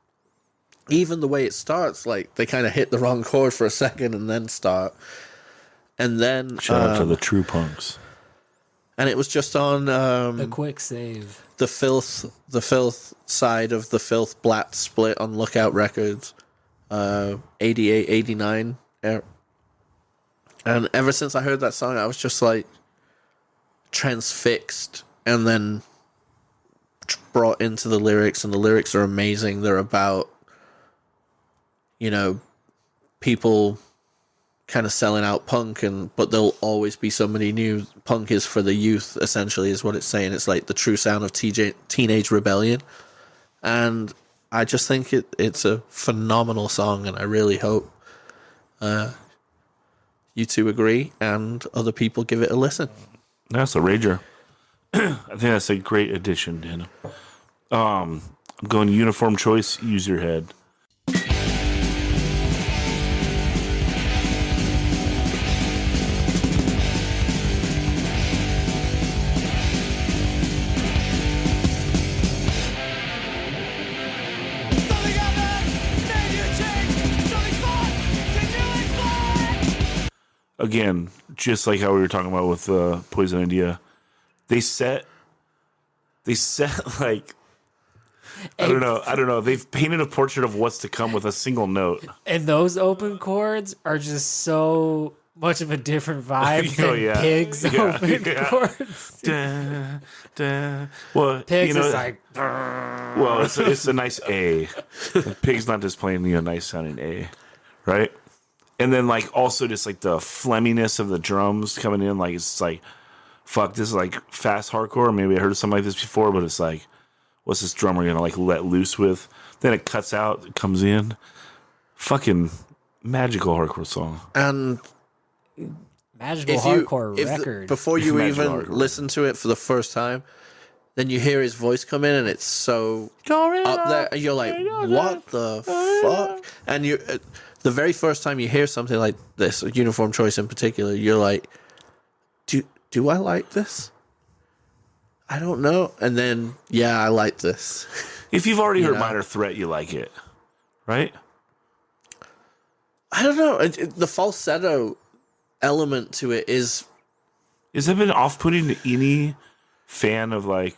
Even the way it starts, like they kind of hit the wrong chord for a second and then start. And then Shout out to the true punks. and it was just on The quick save. the filth side of the Filth Blatt split on Lookout Records, 88, 89. And ever since I heard that song, I was just like transfixed, and then brought into the lyrics, and the lyrics are amazing. They're about, you know, people kind of selling out punk, but there'll always be somebody new. Punk is for the youth, essentially, is what it's saying. It's like the true sound of teenage rebellion. And I just think it's a phenomenal song, and I really hope you two agree and other people give it a listen. That's a rager. I think that's a great addition, Dan. I'm going uniform choice, Use Your Head. Something happened, made you change. Something's gone, can you explain? Again, just like how we were talking about with Poison Idea, they set like I don't know. They've painted a portrait of what's to come with a single note. And those open chords are just so much of a different vibe Oh, than yeah. Pig's Yeah, open yeah. chords. Da, da. Well, Pig's you know, is like, well, it's a nice A. Pig's not just playing a nice sounding A, right? And then like also just like the flemminess of the drums coming in, like it's like, fuck, this is like fast hardcore. Maybe I heard something like this before, but it's like, what's this drummer gonna like let loose with? Then it cuts out, it comes in. Fucking magical hardcore song. And magical if you, hardcore if the- record. before you Magical even hardcore. listen to it for the first time, then you hear his voice come in, and it's so up there, and you're like, what the fuck? And you, the very first time you hear something like this, Uniform Choice in particular, you're like, do I like this? I don't know. And then, yeah, I like this. If you've already heard know? Minor Threat, you like it, right? I don't know. The falsetto element to it is, Has that been off-putting to any fan of like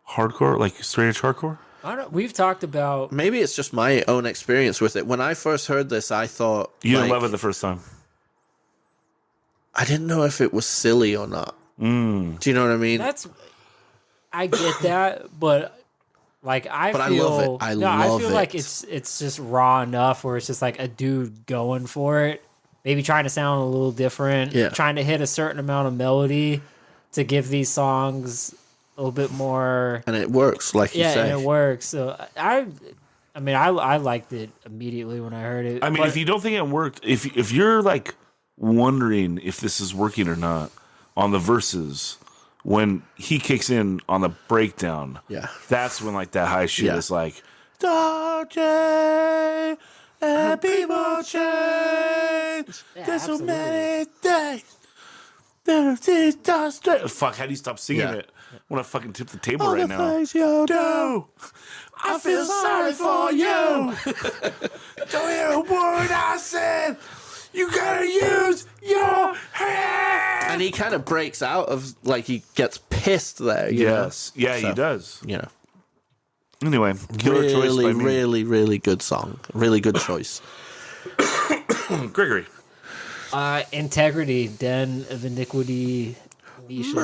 hardcore, like straight edge hardcore? We've talked about maybe it's just my own experience with it. When I first heard this, I thought, You didn't like, love it the first time. I didn't know if it was silly or not. Do you know what I mean? I get that, but like I love it. I love feel it. like it's just raw enough where it's just like a dude going for it, maybe trying to sound a little different, Yeah. trying to hit a certain amount of melody to give these songs a little bit more. And it works, like you Yeah, say. and it works. So I mean, I liked it immediately when I heard it. I mean, but if you don't think it worked, if you're like wondering if this is working or not on the verses, when he kicks in on the breakdown, Yeah. that's when like that high shit Yeah. is like, don't change, and people change. There's so many things. Fuck, how do you stop singing Yeah. it? I want to fucking tip the table All right the now. things you Do. I feel sorry for you. Don't hear a word I said. You gotta use your hand. And he kind of breaks out of, like, he gets pissed there. You Yes. know? Yeah, he So, does. You know, Anyway, Killer Choice really, by me. really, really good song. Really good choice. Gregory. Integrity, Den of Iniquity, Misha.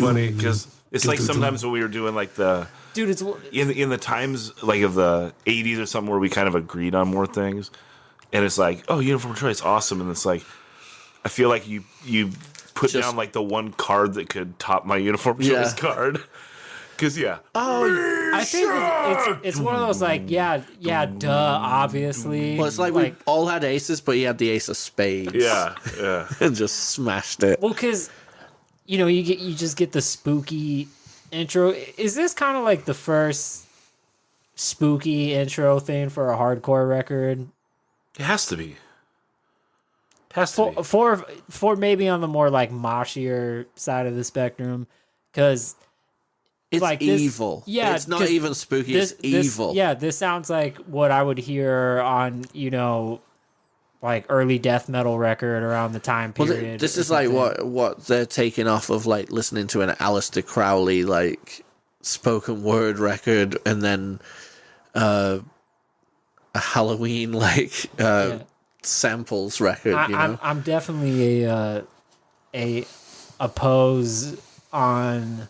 funny because it's like sometimes when we were doing like the Dude, it's in the times like of the 80s or something where we kind of agreed on more things, and it's like, oh, uniform choice, awesome, and it's like I feel like you put Just- down like the one card that could top my uniform choice card. Because I think it's one of those like duh, obviously. Well, it's like we all had aces, but he had the ace of spades. yeah. And just smashed it. Well, because you just get the spooky intro. Is this kind of like the first spooky intro thing for a hardcore record? It has to be. Has to be. For maybe on the more like moshier side of the spectrum, because It's like this, evil. Yeah, it's not 'cause even spooky. It's evil. This sounds like what I would hear on like early death metal record around the time Well, period. this or is like something. what they're taking off of like listening to an Aleister Crowley like spoken word record, and then a Halloween like samples record. I'm definitely a oppose on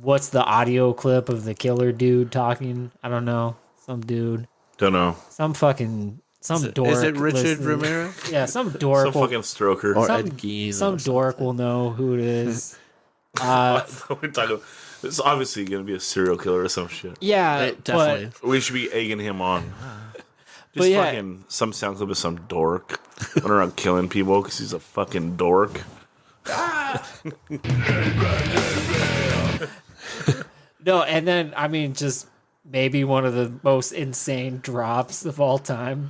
what's the audio clip of the killer dude talking. I don't know, some dude, Don't know. some dork. Is it Richard listening. Ramirez Yeah, some dork. Some fucking stroker. or some- Ed Gein? Some or dork will know who it is. We're talking. It's obviously going to be a serial killer or some shit. Yeah, It definitely. We should be egging him on. But Just yeah. fucking some sound clip of some dork running around killing people because he's a fucking dork. No, and then I mean, just maybe one of the most insane drops of all time.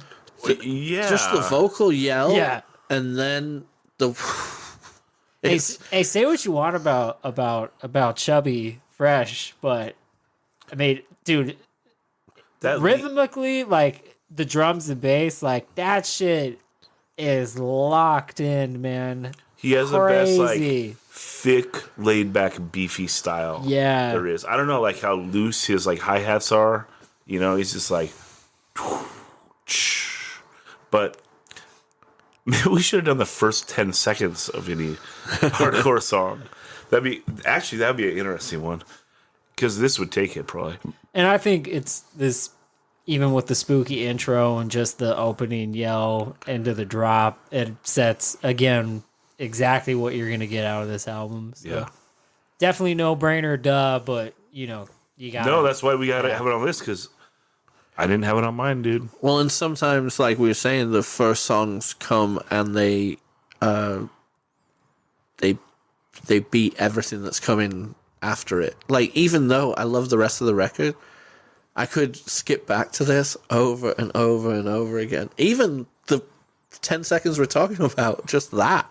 Yeah. Just the vocal yell. Yeah. And then the. Hey, It's, hey, say what you want about Chubby Fresh, but I mean, dude, that rhythmically, like the drums and bass, like that shit is locked in, man. He has the best, Crazy. like, thick, laid back, beefy style. Yeah. There is. I don't know, like, how loose his, like, hi hats are. You know, he's just like. But maybe we should have done the first 10 seconds of any hardcore song. That'd be an interesting one. Because this would take it, probably. And I think it's this, even with the spooky intro and just the opening yell into the drop, it sets, again, exactly what you're going to get out of this album. So Yeah. definitely no brainer, duh, but, you got No, that's why we got to have it on this, because I didn't have it on mine, dude. well, and sometimes, like we were saying, the first songs come and they beat everything that's coming after it. Like, even though I love the rest of the record, I could skip back to this over and over and over again. Even the 10 seconds we're talking about, just that.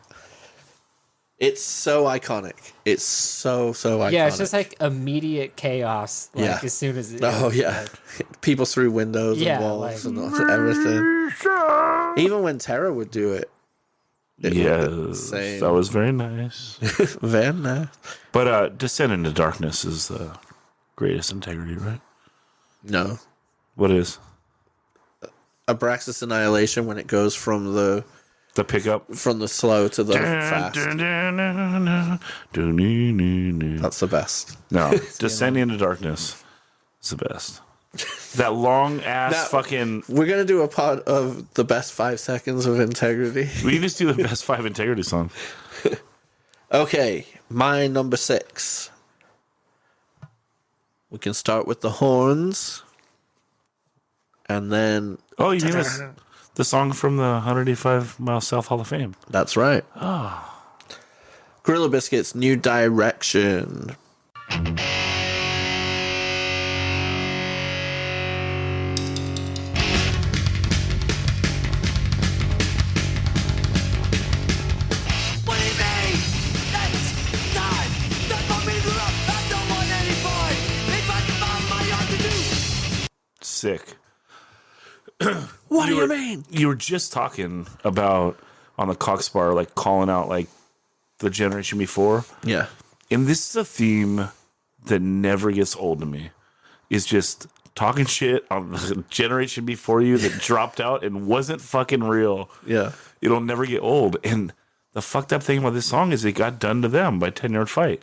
It's so iconic. It's so iconic. Yeah, it's just like immediate chaos. Like Yeah. as soon as it, Oh yeah, people through windows Yeah, and walls like- and everything. Even when Terra would do it, it would be the Yes, same. that was very nice. Very nice. But Descent into Darkness is the greatest integrity, right? No, What is? Abraxas Annihilation when it goes from the pickup? slow to the fast. That's the best. No, Descending into Darkness is the best. That long ass That- fucking. We're gonna do a part of the best 5 seconds of integrity. We can just do the best 5 integrity songs. Okay, my number 6. We can start with the horns, and then Oh, you mean this, the song from the 185 Mile South Hall of Fame? that's right. Gorilla Biscuits, New Direction. What do you mean? That's time. That's what me up. I don't want any boy. If I can find my yard to do. Sick. What do you were- mean? You were just talking about on the Cox Bar, like calling out like the generation before. Yeah. And this is a theme that never gets old to me. Is just talking shit on the generation before you that dropped out and wasn't fucking real. Yeah. It'll never get old. And the fucked up thing about this song is it got done to them by 10 Yard Fight.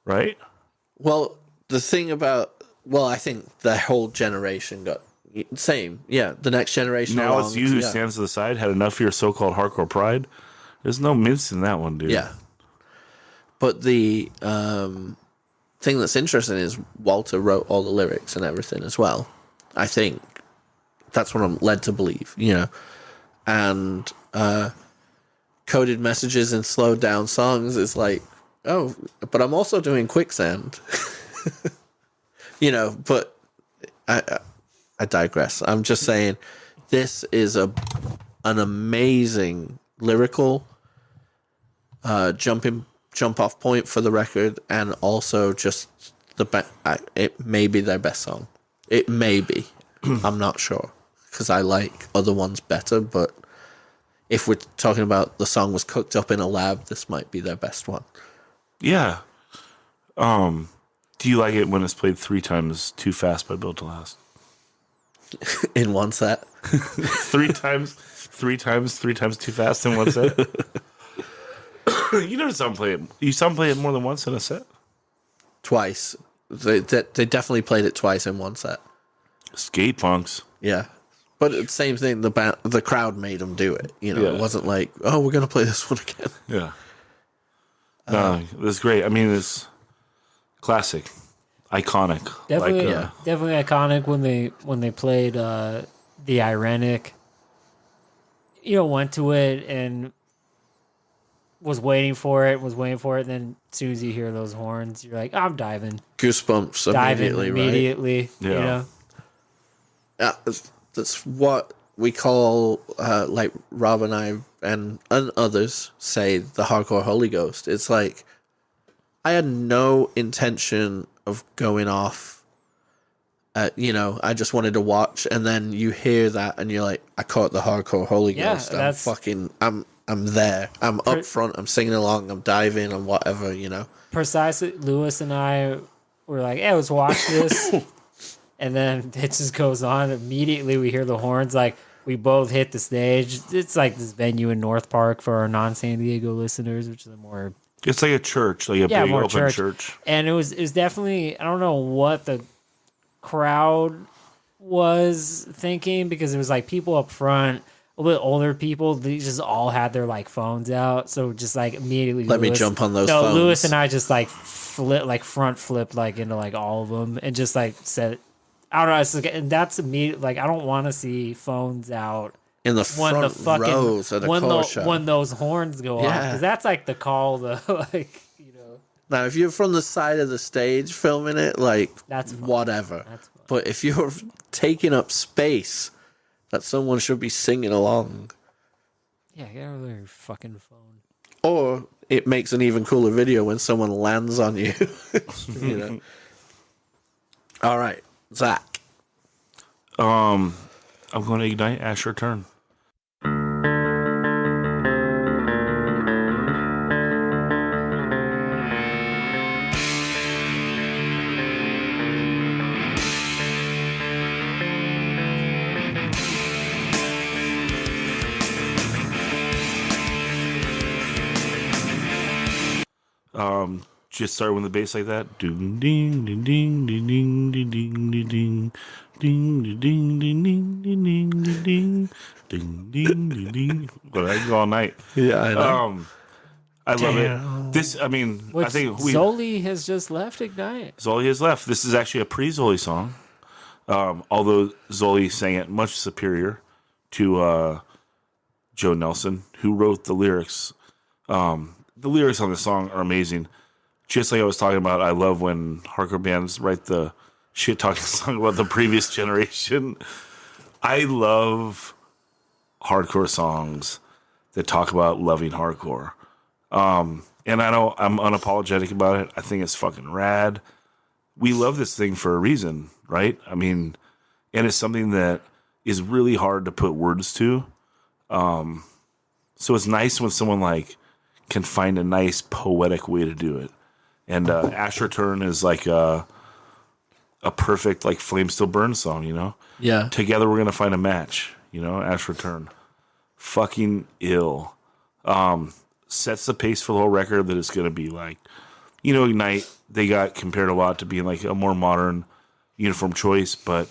right? Well, the thing about I think the whole generation got same. Yeah, the next generation. Now along, it's you who yeah. stands to the side, had enough of your so-called hardcore pride. There's no mince in that one, dude. Yeah. But the thing that's interesting is Walter wrote all the lyrics and everything as well. I think that's what I'm led to believe, you know. And coded messages and slowed down songs is like, oh, but I'm also doing quicksand. You know, but I digress. I'm just saying this is an amazing lyrical jump off point for the record, and also just it may be their best song. It may be. I'm not sure because I like other ones better, but if we're talking about the song was cooked up in a lab, this might be their best one. Yeah. Do you like it when it's played 3 times too fast by Built to Last? In one set. 3 times too fast in one set? You never saw them play it. You saw them play it more than once in a set? Twice. They definitely played it twice in one set. Skate punks. Yeah. But it's the same thing, the crowd made them do it. You know, Yeah. It wasn't like, oh, we're going to play this one again. Yeah. No, it's great. I mean, it's classic, iconic. Definitely, Like, definitely iconic when they played the Irenic. You know, went to it and was waiting for it. And then as soon as you hear those horns, you're like, I'm diving. Goosebumps immediately, right? Immediately, Yeah. you know. Yeah, that's what we call, like Rob and I and others say, the hardcore Holy Ghost. It's like, I had no intention of going off. You know, I just wanted to watch, and then you hear that, and you're like, I caught the hardcore Holy Yeah, Ghost. I'm there. I'm up front. I'm singing along. I'm diving. I'm whatever. You know. Precisely, Lewis and I were like, "Hey, let's watch this," and then it just goes on. Immediately, we hear the horns. Like we both hit the stage. It's like this venue in North Park for our non-San Diego listeners, which is a more it's like a church, like a big more open church. And it was definitely, I don't know what the crowd was thinking, because it was like people up front, a little bit older people, they just all had their like phones out. So just like immediately Let me jump on those phones. Lewis and I just like front flipped like into like all of them and just like said, I don't know. It's like, and that's immediate. Like, I don't want to see phones out In the front rows at a car show. when those horns go off, because that's like the call. Like, you know. Now, if you're from the side of the stage filming it, like, That's fine. whatever. That's fine. But if you're taking up space, that someone should be singing along. Yeah, get over there, your fucking phone. Or it makes an even cooler video when someone lands on you. You know. All right, Zach. I'm going to ignite Asher Turn. Just start with the bass like that. Ding ding ding ding ding ding ding ding ding ding ding ding ding ding ding ding ding ding ding ding. But I can go all night. Yeah, I know. I love it. This, I mean, Which I think Zoli has just left Ignite. Zoli has left. This is actually a pre-Zoli song, although Zoli sang it much superior to Joe Nelson, who wrote the lyrics. The lyrics on the song are amazing. Just like I was talking about, I love when hardcore bands write the shit-talking song about the previous generation. I love hardcore songs that talk about loving hardcore. And I know I'm unapologetic about it. I think it's fucking rad. We love this thing for a reason, right? I mean, and it's something that is really hard to put words to. So it's nice when someone like can find a nice poetic way to do it. And Asher Turn is like a perfect like Flame Still Burns song, you know? Yeah. Together we're gonna find a match, you know, Asher Turn. Fucking ill. Sets the pace for the whole record that it's gonna be like Ignite, they got compared a lot to being like a more modern uniform choice, but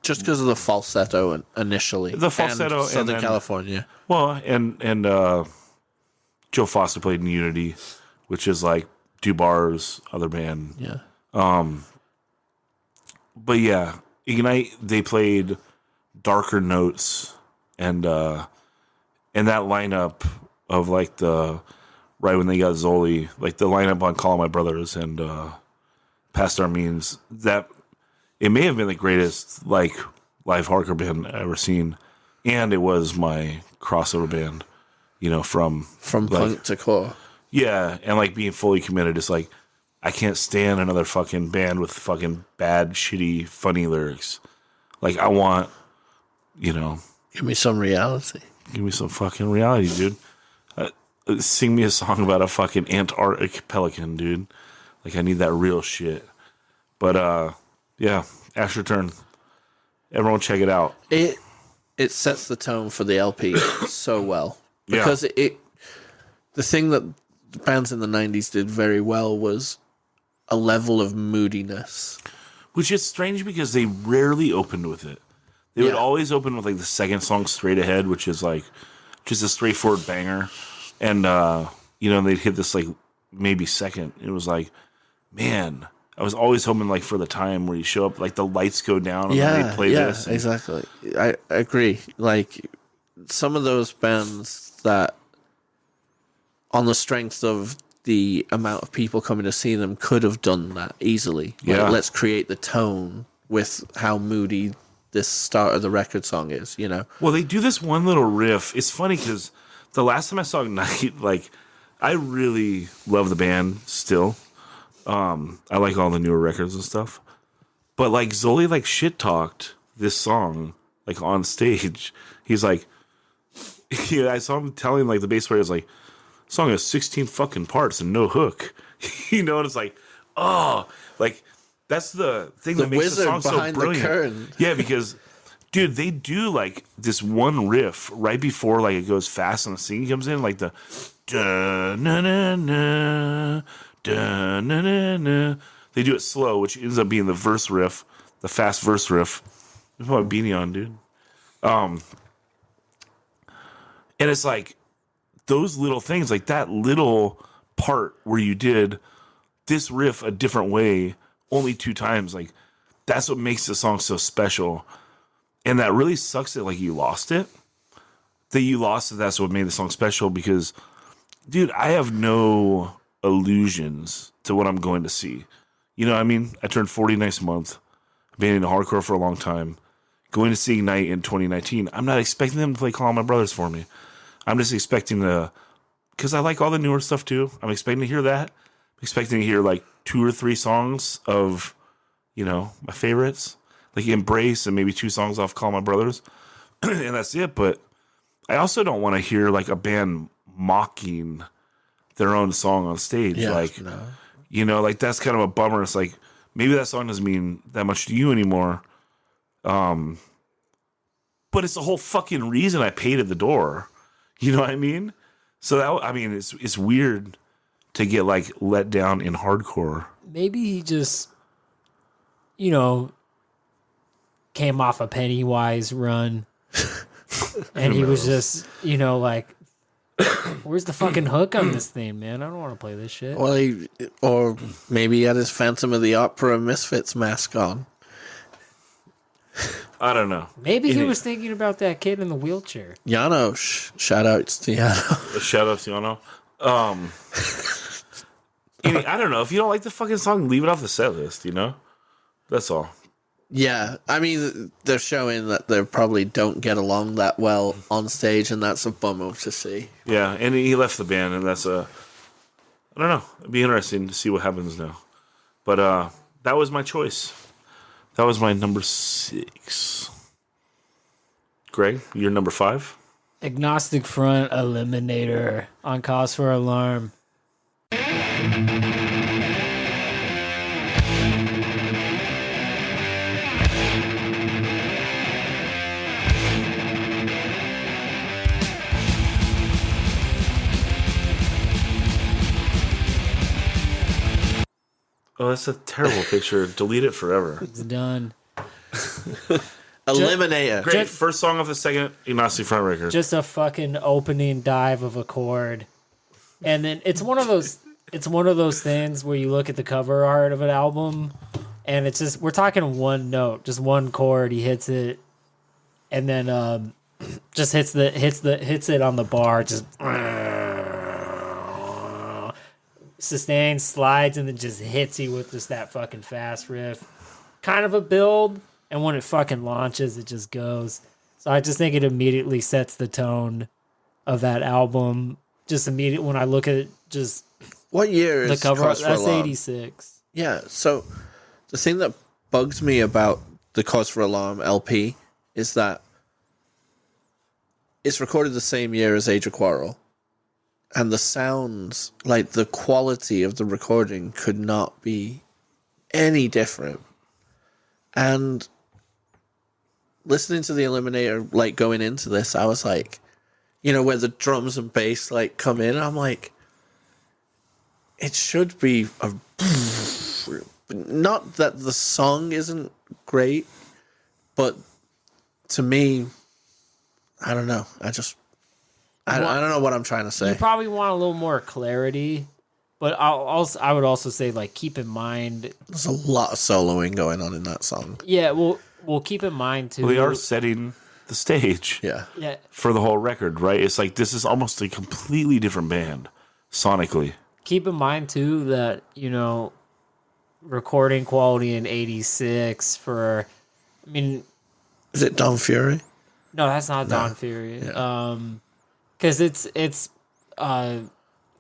Just because of the falsetto initially. The falsetto and Southern and then- California. well, and Joe Foster played in Unity, which is like Dubar's other band. Yeah. But yeah, Ignite, they played darker notes, and that lineup of like right when they got Zoli, like the lineup on Call My Brothers and Past Our Means, that it may have been the greatest like live hardcore band I've ever seen, and it was my crossover band, from From like, punk to core. yeah, and like being fully committed. It's like I can't stand another fucking band with fucking bad, shitty, funny lyrics. Like I want, Give me some reality. give me some fucking reality, dude. Sing me a song about a fucking Antarctic pelican, dude. Like I need that real shit. But yeah, Ash Return. Everyone check it out. It sets the tone for the LP so well. Yeah. Because the thing that the bands in the 90s did very well was a level of moodiness. Which is strange because they rarely opened with it. They would Yeah. always open with like the second song Straight Ahead, which is like just a straightforward banger. And they'd hit this like maybe second. It was like, man, I was always hoping like for the time where you show up, like the lights go down and then they play this. And, exactly. I agree. Like some of those bands that, on the strength of the amount of people coming to see them, could have done that easily. Like, Yeah. let's create the tone with how moody this start of the record song is. Well, they do this one little riff. It's funny because the last time I saw Ignite, like I really love the band still. I like all the newer records and stuff. But like Zoli like shit talked this song like on stage. He's like, I saw him telling like the bass player is like, song has 16 fucking parts and no hook. And it's like, oh, like that's the thing The that makes the wizard song so behind the brilliant. curtain. Yeah, because dude, they do like this one riff right before like it goes fast and the singing comes in, like the da na na na da na na na. They do it slow, which ends up being the verse riff, the fast verse riff. That's what Beanie on, dude. And it's like those little things, like that little part where you did this riff a different way only 2 times, like that's what makes the song so special. And that really sucks that like you lost it. That you lost it, that's what made the song special because, dude, I have no illusions to what I'm going to see. You know what I mean? I turned 40 next month. I've been in hardcore for a long time. Going to see Ignite in 2019. I'm not expecting them to play Call My Brothers for me. I'm just expecting because I like all the newer stuff too. I'm expecting to hear that. I'm expecting to hear like 2 or 3 songs of, my favorites. Like Embrace and maybe 2 songs off Call My Brothers. And that's it. But I also don't want to hear like a band mocking their own song on stage. Yeah, like, no. like that's kind of a bummer. It's like, maybe that song doesn't mean that much to you anymore. But it's the whole fucking reason I paid at the door. You know what I mean? So it's weird to get like let down in hardcore. Maybe he just, came off a Pennywise run, and he was just, like, where's the fucking hook on this thing, man? I don't want to play this shit. Well, or maybe he had his Phantom of the Opera Misfits mask on. I don't know. Maybe he was thinking about that kid in the wheelchair. Jano, shout outs to Jano. Shout out to Yano. I don't know. If you don't like the fucking song, leave it off the set list, That's all. Yeah, I mean, they're showing that they probably don't get along that well on stage, and that's a bummer to see. Yeah, and he left the band, and that's I don't know. It'd be interesting to see what happens now. But that was my choice. That was my number 6. Greg, you're number 5? Agnostic Front Eliminator on Cause for Alarm. Oh, that's a terrible picture. Delete it forever. It's done. Eliminator. Great. First song off the second Ignacy front record. Just a fucking opening dive of a chord. And then it's one of those things where you look at the cover art of an album and it's just, we're talking one note, just one chord, he hits it and then just hits it on the bar, just sustains, slides, and then just hits you with just that fucking fast riff. Kind of a build, and when it fucking launches, it just goes. So I just think it immediately sets the tone of that album. Just immediate when I look at it, just What year the is cover. Cause for That's Alarm? 86. Yeah, so the thing that bugs me about the Cause for Alarm LP is that it's recorded the same year as Age of Quarrel. And the sounds, like the quality of the recording could not be any different. And listening to the Eliminator, like going into this, I was like, you know, where the drums and bass like come in, I'm like, it should be a... Not that the song isn't great, but to me, I don't know. I don't know what I'm trying to say. You probably want a little more clarity, but I would also say, like, keep in mind. There's a lot of soloing going on in that song. Yeah, we'll keep in mind too. Well, they are setting the stage Yeah. Yeah, for the whole record, right? It's like this is almost a completely different band sonically. keep in mind too that, you know, recording quality in 86 for, I mean, Is it Don Fury? no, that's not Don Fury. Yeah. Because it's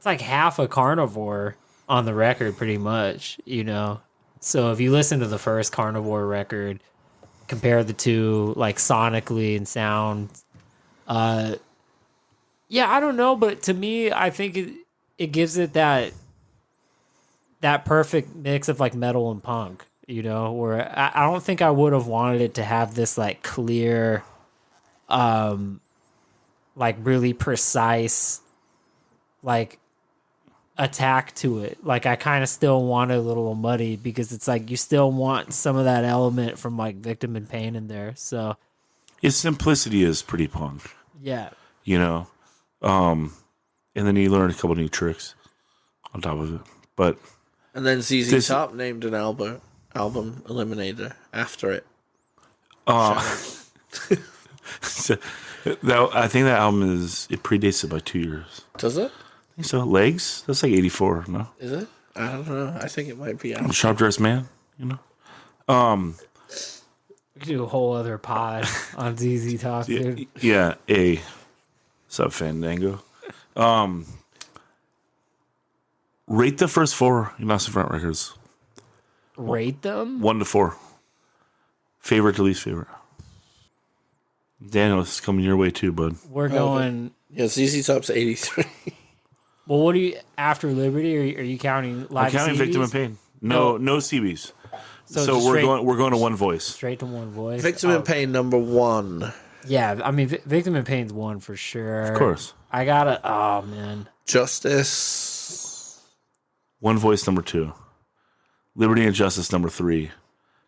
like half a Carnivore on the record, pretty much, you know. So if you listen to the first Carnivore record, compare the two, like sonically and sound, yeah, I don't know, but to me, I think it gives it that perfect mix of like metal and punk, you know, where I don't think I would have wanted it to have this like clear, like really precise, like attack to it. Like I kind of still want it a little muddy because it's like you still want some of that element from like Victim in Pain in there. So Its simplicity is pretty punk, yeah, you know. And then you learn a couple new tricks on top of it. But And then ZZ This- Top named an album Eliminator after it. so, I think that album it predates it by 2 years. Does it? I think so. Legs? That's like 84, no? Is it? I don't know. I think it might be after. Sharp Dressed Man, you know? we could do a whole other pod on ZZ Top, dude. Yeah, Sub Fandango. Rate the first four Ignacy Front records. Rate them? 1 to 4. Favorite to least favorite. Daniel, this is coming your way too, bud. We're going. Yeah, ZZ Top's 83. Well, what do you after Liberty? Are you counting live? I'm counting CDs? Victim in Pain. No CBs. So So just we're straight- going to one voice. straight to one voice. Victim in Pain number 1. Yeah, I mean, Victim in Pain's one for sure. Of course. I gotta. Oh man, Justice. One voice number 2. Liberty and Justice number 3.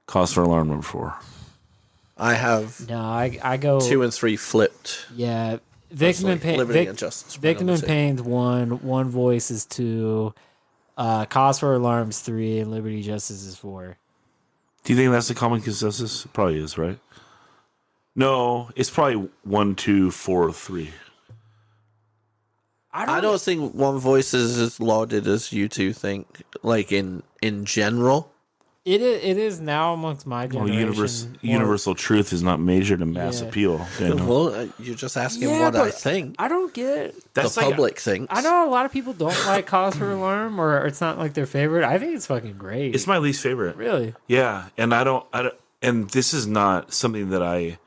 Cause for Alarm number 4. I have no, I go 2 and 3 flipped. Yeah, Victim in Pain. Liberty and Justice. Victim in number 2. Pain's one voice is 2. Cause for Alarm's 3, and Liberty Justice is 4. Do you think that's the common consensus? It probably is, right? No, it's probably 1, 2, 4, 3. I don't think One Voice is as lauded as you two think, like in general. It is now amongst my Well, generation. universal truth is not measured in mass Yeah. appeal. Daniel. Well, you're just asking Yeah, what I but think. I don't get. That's the like public thinks. I know a lot of people don't like Cause for Alarm, or it's not like their favorite. I think it's fucking great. it's my least favorite. really. Yeah, and I don't, and this is not something that I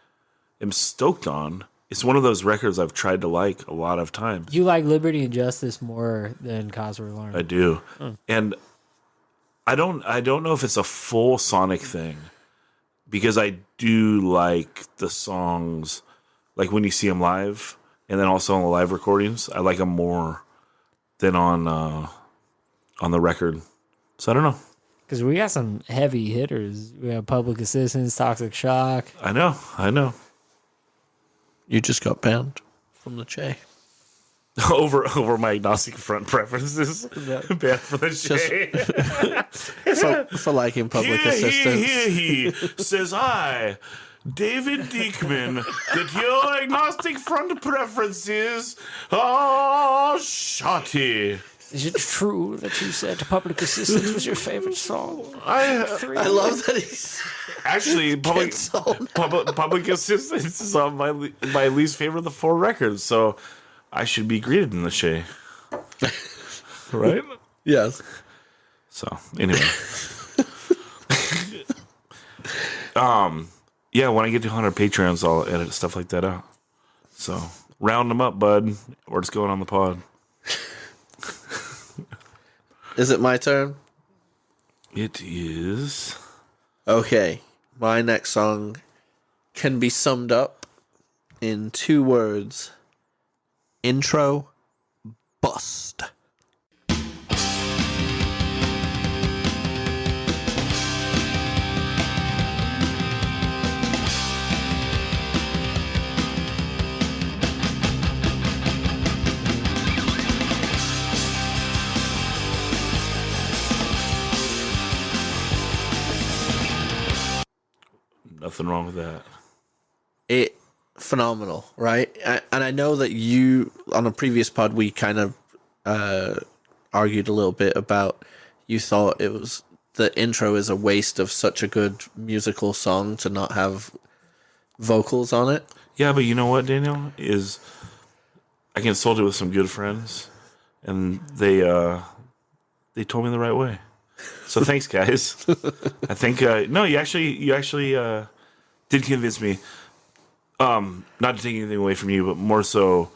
am stoked on. It's one of those records I've tried to like a lot of times. You like Liberty and Justice more than Cause for Alarm. I do, and I don't know if it's a full Sonic thing, because I do like the songs, like when you see them live, and then also on the live recordings. I like them more than on the record. So I don't know. Because we got some heavy hitters. We have Public Assistance, Toxic Shock. I know. You just got banned from the Che. over my agnostic front preferences. Banned for the Che. For liking Public Assistance. He says I, David Diekman, that your agnostic front preferences are shoddy. Is it true that you said Public Assistance was your favorite song? I love that he's Actually, public Assistance is on my least favorite of the 4 records, so I should be greeted in the Che. Right? yes. So, anyway. Yeah, when I get to 100 Patreons, I'll edit stuff like that out. So, round them up, bud, or it's going on the pod. Is it my turn? It is. Okay. My next song can be summed up in 2 words. Intro, bust. Nothing wrong with that. Phenomenal, right? And I know that you, on a previous pod, we kind of argued a little bit about, you thought it was, the intro is a waste of such a good musical song to not have vocals on it. Yeah, but you know what, Daniel? I consulted with some good friends, and they told me the right way. So thanks, guys. I think no, you actually did convince me. Not to take anything away from you, but more so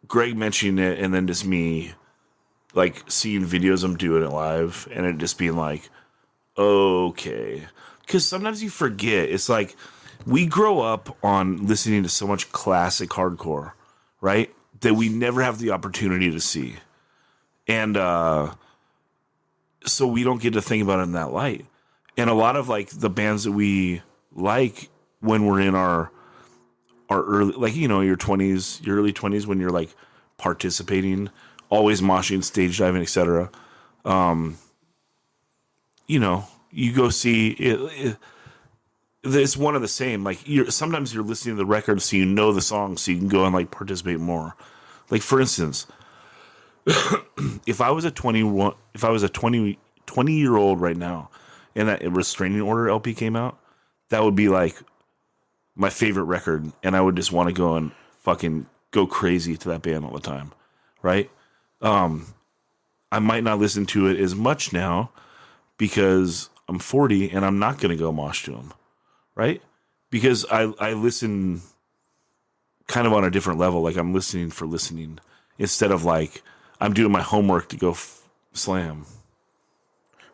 Greg mentioning it, and then just me like seeing videos of him doing it live, and it just being like, okay. Because sometimes you forget. It's like we grow up on listening to so much classic hardcore, right? That we never have the opportunity to see. And so we don't get to think about it in that light. And a lot of like the bands that we like when we're in our early, like, you know, your 20s, your early 20s, when you're like participating, always moshing, stage diving, etc. You know, you go see it. It's one of the same. Like sometimes you're listening to the record, so you know the song, so you can go and like participate more. Like for instance, if I was a 20-year-old right now, and that Restraining Order LP came out, that would be like my favorite record, and I would just want to go and fucking go crazy to that band all the time, right? I might not listen to it as much now because I'm 40 and I'm not going to go mosh to them, right? Because I listen kind of on a different level, like I'm listening for listening instead of like I'm doing my homework to go slam.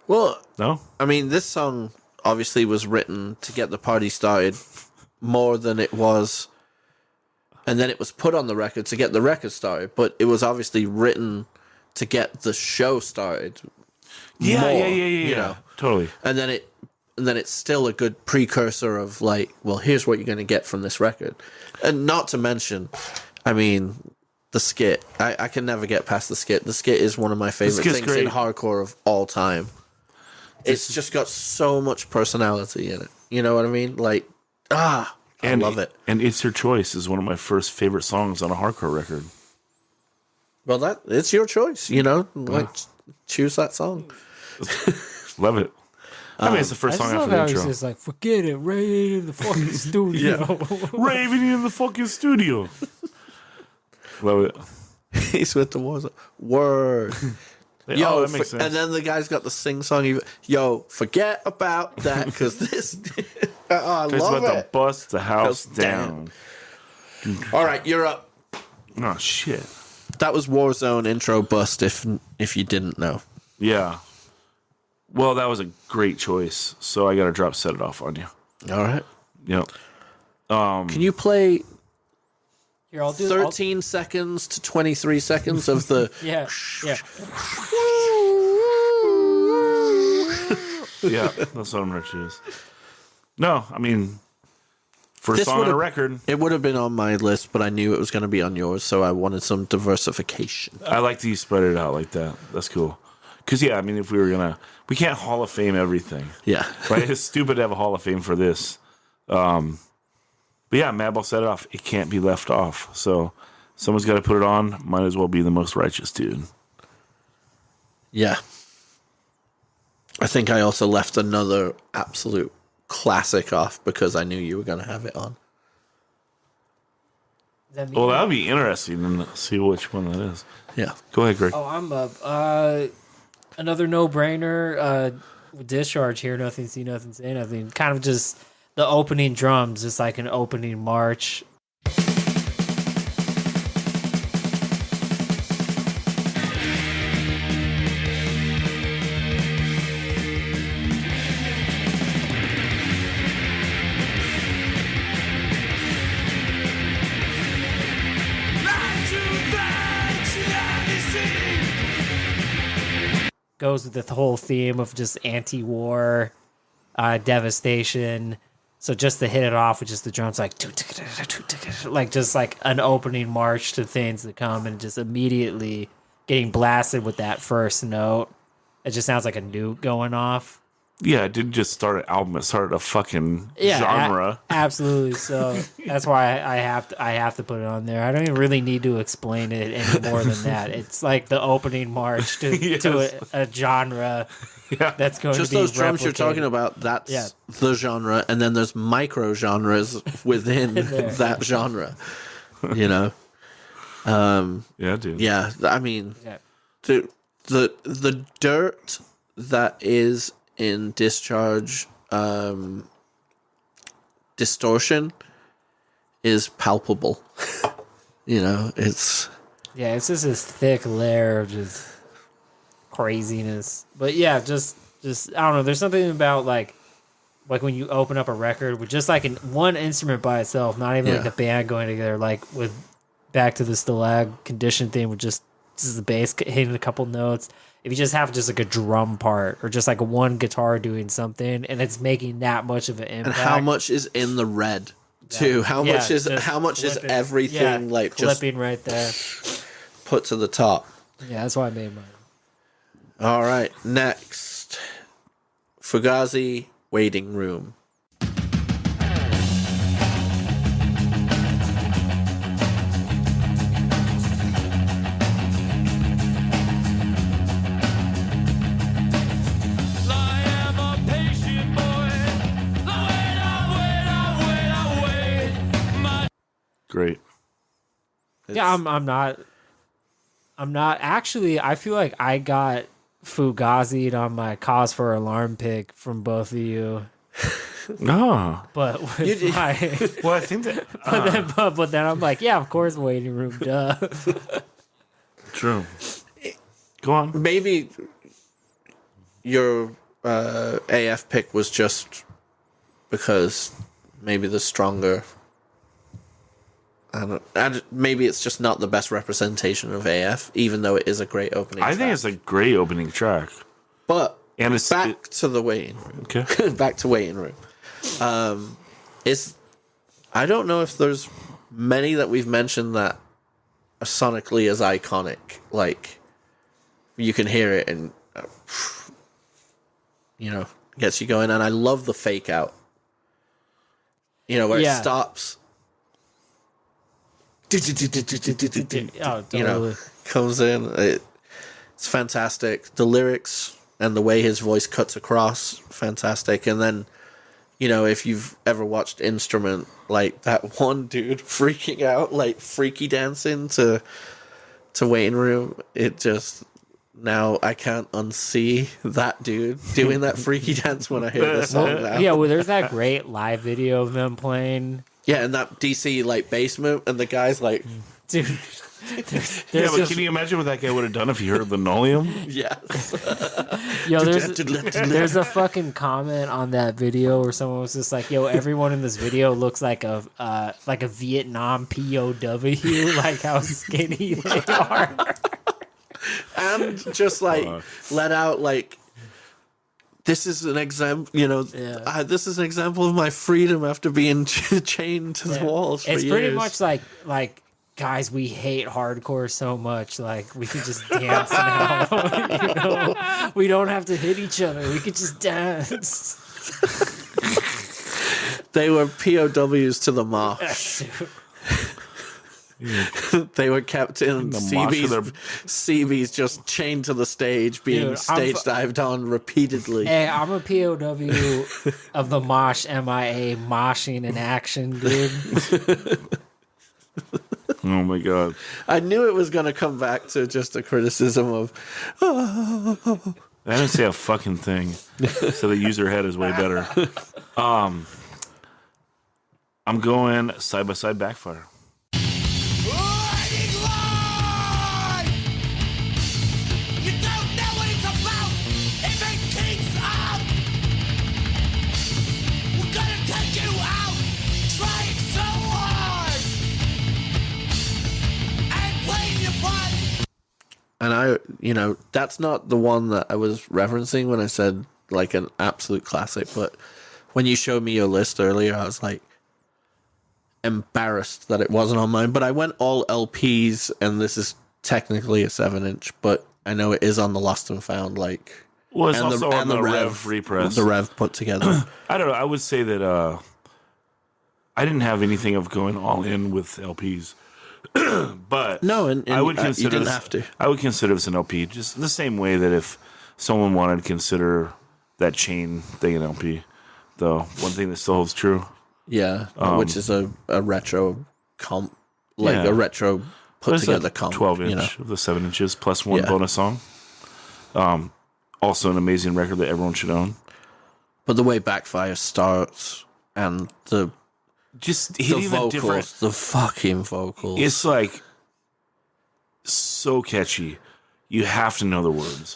Well, No? I mean, this song obviously was written to get the party started more than it was, and then it was put on the record to get the record started, but it was obviously written to get the show started. Yeah, more, you know? Totally. And then it's still a good precursor of like, well, here's what you're going to get from this record. And not to mention, I mean, the skit. I can never get past the skit. The skit is one of my favorite things great. in hardcore of all time. It's just got so much personality in it. You know what I mean? Like, I love it. And It's Your Choice is one of my first favorite songs on a hardcore record. Well, it's your choice, you know? Like, choose that song. Love it. I mean, it's the first I just song love after how the he's intro. just like, forget it, Ray in the fucking studio. Raving in the fucking studio. Love it. He's with the wars. Word. Oh, that makes sense. And then the guy's got the sing-song. Yo, forget about that, because this... I It's love about it. to bust the house House down. All right, you're up. Oh, shit. That was Warzone intro bust, if you didn't know. Yeah. Well, that was a great choice. So I got to drop Set It Off on you. All right. Yep. Can you play Here, I'll do 13 seconds to 23 seconds of the... Yeah, yeah. Yeah, that's what I'm gonna choose. No, I mean, first This song on a would've- record. It would have been on my list, but I knew it was going to be on yours, so I wanted some diversification. I like that you spread it out like that. That's cool. Because yeah, I mean, if we can't Hall of Fame everything. Yeah. Right? It's stupid to have a Hall of Fame for this. But yeah, Madball set it off. It can't be left off. So someone's got to put it on. Might as well be the most righteous dude. Yeah. I think I also left another absolute classic off because I knew you were going to have it on. Does that mean- Well, that would be interesting to see which one that is. Yeah. Go ahead, Greg. Oh, I'm up. Another no-brainer. Discharge, hear nothing, see nothing, say nothing. Kind of just the opening drums, just like an opening march. Goes with the whole theme of just anti-war devastation. So just to hit it off with just the drums, like just like an opening march to things that come, and just immediately getting blasted with that first note. It just sounds like a nuke going off. Yeah, it didn't just start an album. It started a fucking Yeah, genre. Absolutely. So that's why I have to put it on there. I don't even really need to explain it any more than that. It's like the opening march to, Yes. to a genre that's going Just to be those drums you're replicated. talking about, that's Yeah. the genre, and then there's micro genres within there. that genre. You know? Yeah, dude. Yeah, I mean, Yeah. the dirt that is in Discharge distortion is palpable. You know, it's Yeah, it's just this thick layer of just craziness. But yeah, just I don't know. There's something about like when you open up a record with just like one instrument by itself, not even like Yeah. the band going together. Like with back to the Stalag condition thing, with just the bass hitting a couple notes. If you just have just like a drum part or just like one guitar doing something, and it's making that much of an and impact. how much is in the red too? How Yeah, much is just clipping. everything Yeah, like just clipping right there? put to the top? Yeah, that's why I made mine. All right, next, Fugazi, Waiting Room. Great. Yeah, I'm not actually. I feel like I got Fugazi'd on my cause for alarm pick from both of you, Oh. but with my Well, I think that. but then I'm like, yeah, of course, waiting room, duh. True. Go on. Maybe your AF pick was just because maybe the stronger. Maybe it's just not the best representation of AF, even though it is a great opening. I think track. it's a great opening track. But And it's back to the waiting room. Okay. Back to waiting room. I don't know if there's many that we've mentioned that are sonically as iconic. Like you can hear it and gets you going. And I love the fake out. Where Yeah. it stops. Oh, totally. Comes in. It's fantastic. The lyrics and the way his voice cuts across, fantastic. And then, if you've ever watched Instrument, like that one dude freaking out, like freaky dancing to Waiting Room, it just, now I can't unsee that dude doing that freaky dance when I hear the song now. Yeah, well, there's that great live video of them playing, Yeah, and that DC like basement, and the guy's like, dude. Yeah, There's but just, can you imagine what that guy would have done if he heard linoleum? yeah. there's a fucking comment on that video where someone was just like, "Yo, everyone in this video looks like a Vietnam POW, like how skinny they are." And just like let out like this is an example, you know, Yeah. this is an example of my freedom after being chained to the walls for It's years. pretty much like guys, we hate hardcore so much. Like we could just dance now. You know, we don't have to hit each other. We could just dance. They were POWs to the mosh. They were kept in The mosh of their- CBs just chained to the stage, being Dude, stage dived on repeatedly. Hey, I'm a POW of the mosh MIA moshing in action, dude. Oh my god. I knew it was going to come back to just a criticism of, I didn't say a fucking thing. So the user head is way better. I'm going side by side backfire. Riding line! You don't know what it's about if it keeps up! We're gonna take you out, trying so hard! And playing your part! and I, you know, that's not the one that I was referencing when I said like an absolute classic, but when you showed me your list earlier, I was like, embarrassed that it wasn't on mine, but I went all LPs, and this is technically a 7-inch, but I know it is on the Lost and Found, like, Well, it's and also on the Rev repress. the Rev put together. I don't know. I would say that I didn't have anything of going all in with LPs, but No, and I would you consider didn't this, have to. I would consider this an LP, just the same way that if someone wanted to consider that chain thing an LP, though one thing that still holds true. Yeah, which is a retro comp, like Yeah. a retro put But it's together a comp. 12-inch you know? of the 7 inches plus one Yeah. bonus song. Also an amazing record that everyone should own. But the way Backfire starts and the Just hitting the different. vocals, the fucking vocals. It's like so catchy. You have to know the words.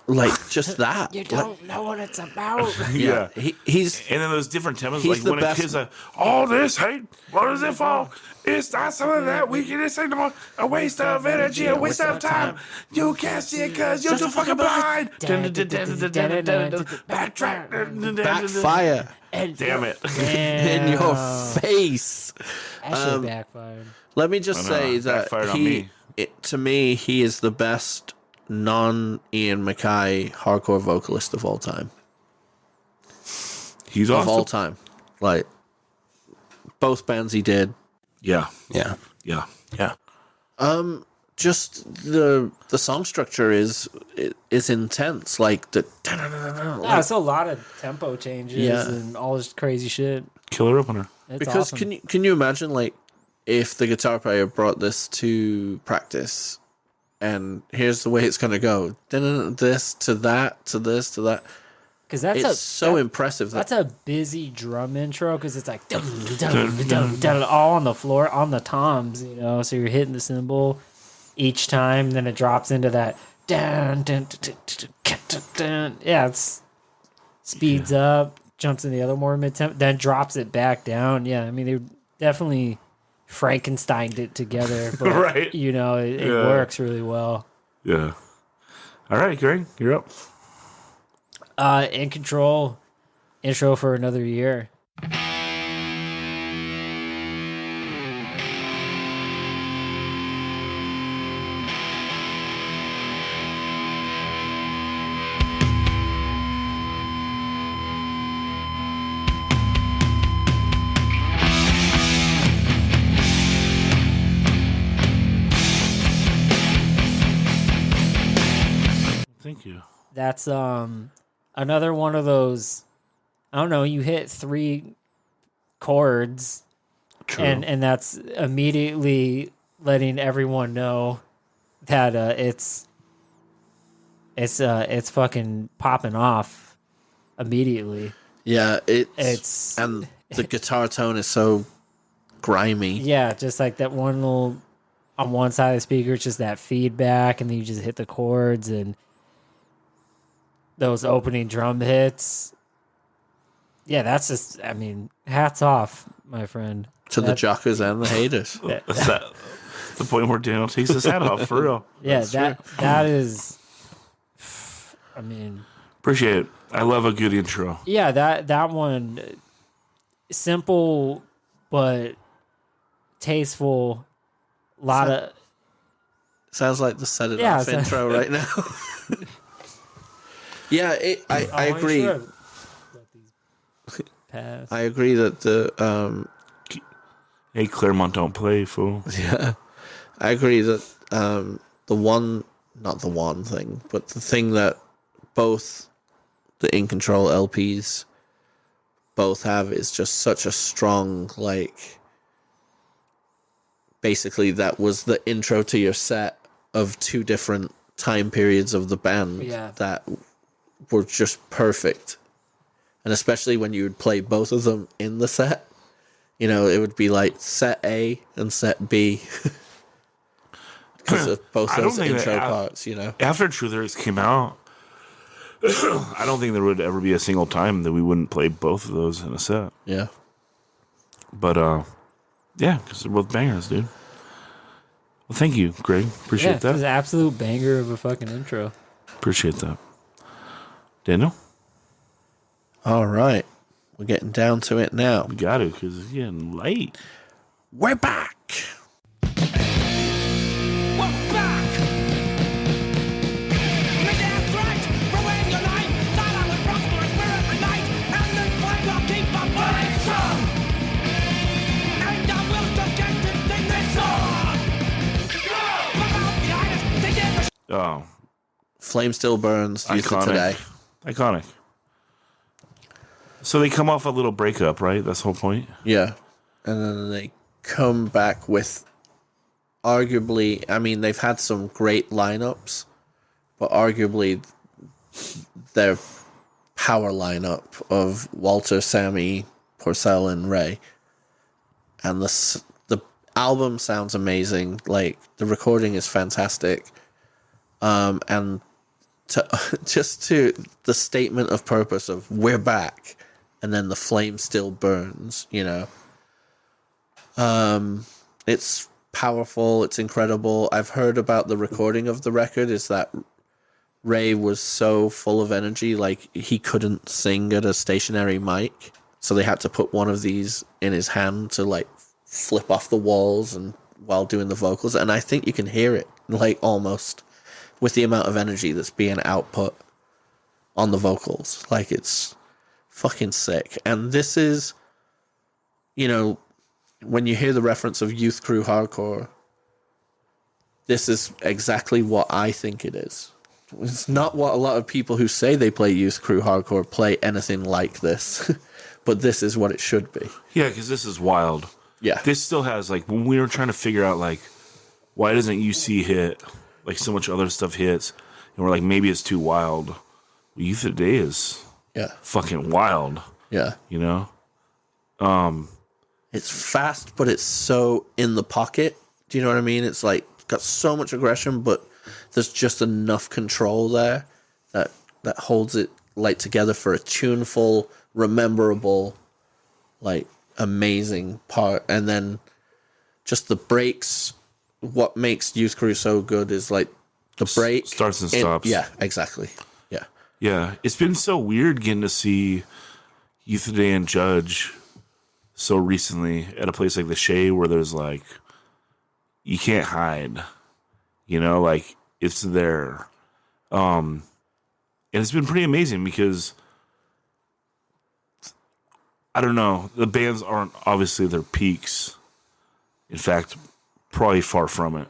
like just that. You Like, don't know what it's about. Yeah. he's And then those different tempos, He's like the when best. a kid's like, all this hate, what is it for? It's not some of that weakness anymore. A waste of energy, a waste of time. You can't see it because you're too fucking blind. Backtrack. Backfire Damn it. in your face. Actually backfired. Let me just I know, say that backfired on me. to me, he is the best non-Ian MacKaye hardcore vocalist of all time. He's Of all awesome. time. Like, both bands he did. Yeah. Yeah. Yeah. Yeah. Just the song structure is intense. Like, the... Yeah, it's a lot of tempo changes Yeah. and all this crazy shit. Killer opener. It's Because awesome. can you imagine, like, if the guitar player brought this to practice and here's the way it's going to go. This to that, to this, to that. Because that's It's so impressive. That's a busy drum intro because it's like dum, dum, dum, dum, all on the floor on the toms, you know. So you're hitting the cymbal each time, then it drops into that dun, dun, dun, dun, dun, dun, dun. Yeah, it's speeds up, jumps in the other more mid tempo, then drops it back down. Yeah, I mean they definitely Frankensteined it together, but Right. you know it Yeah. works really well. Yeah. All right, Greg, you're up. In Control, intro for Another Year. Thank you. That's another one of those. I don't know. You hit 3 chords, True. and that's immediately letting everyone know that it's fucking popping off immediately. Yeah, It's and the guitar tone is so grimy. yeah, just like that one little on one side of the speaker, it's just that feedback, and then you just hit the chords and those opening drum hits. Yeah, that's just, I mean, hats off, my friend. To the jockers and the haters. That's that. The point where Daniel takes his hat off, for real. Yeah, That's that is, I mean, Appreciate it. I love a good intro. Yeah, that one, simple but tasteful. Lot of Sounds like the Set It Yeah, Off intro right now. Yeah, I agree. Pass. I agree that the Hey, Claremont, don't play, fool. yeah, I agree that the one, not the one thing, but the thing that both the In Control LPs both have is just such a strong, like, basically that was the intro to your set of two different time periods of the band that were just perfect. And especially when you would play both of them in the set, you know, it would be like set A and set B. Because of both those intro parts, you know. After True Lyrics came out, I don't think there would ever be a single time that we wouldn't play both of those in a set. Yeah. But, yeah, because they're both bangers, dude. Well, thank you, Greg. Appreciate It was that. an absolute banger of a fucking intro. Appreciate that. Daniel? All right. We're getting down to it now. We got it because it's getting late. We're back. We're back! Make it right for when your life thought I would prosper and spirit the night, and this flame will keep on burning strong. And I will still get to sing this song. About the highest, they never Oh, Flame Still Burns. Used it today. Iconic. So they come off a little breakup, right? That's the whole point. Yeah. And then they come back with arguably, I mean, they've had some great lineups, but arguably their power lineup of Walter, Sammy, Porcel, and Ray. And the album sounds amazing. Like, the recording is fantastic. And to the statement of purpose of we're back, and then the flame still burns, you know. It's powerful, it's incredible. I've heard about the recording of the record is that Ray was so full of energy, like he couldn't sing at a stationary mic, so they had to put one of these in his hand to like flip off the walls and while doing the vocals, and I think you can hear it, like, almost with the amount of energy that's being output on the vocals. Like, it's fucking sick. And this is, you know, when you hear the reference of Youth Crew Hardcore, this is exactly what I think it is. It's not what a lot of people who say they play Youth Crew Hardcore play anything like this, but this is what it should be. Yeah, because this is wild. Yeah. This still has, like, when we were trying to figure out, like, why doesn't UC hit, like, so much other stuff hits, and we're like, maybe it's too wild. Well, Youth of the Day is fucking wild. Yeah. You know? It's fast, but it's so in the pocket. Do you know what I mean? It's like got so much aggression, but there's just enough control there that holds it like together for a tuneful, rememberable, like amazing part. And then just the breaks. What makes Youth Crew so good is like the break starts and stops. Yeah, exactly. Yeah. Yeah. It's been so weird getting to see Youth of the Day and Judge so recently at a place like the Shea where there's like, you can't hide, you know, like it's there. And it's been pretty amazing because I don't know, the bands aren't obviously their peaks. In fact, probably far from it,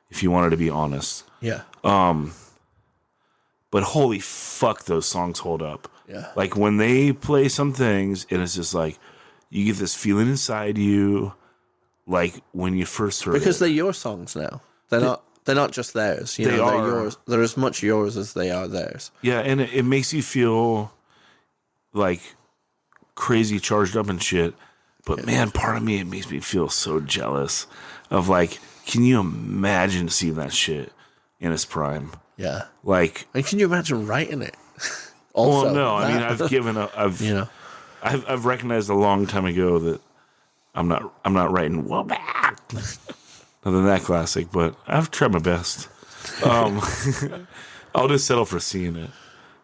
if you wanted to be honest. Yeah. But holy fuck, those songs hold up. Yeah. Like when they play some things, and it's just like you get this feeling inside you, like when you first heard because it. they're your songs now. They're not just theirs. You know, they're yours. They're as much yours as they are theirs. Yeah, and it makes you feel like crazy charged up and shit. But man, part of me, it makes me feel so jealous of like, can you imagine seeing that shit in its prime? Yeah. Like, and can you imagine writing it? Also, well, no, I mean, I've given up. I've recognized a long time ago that I'm not writing well back. Other than that classic, but I've tried my best. I'll just settle for seeing it.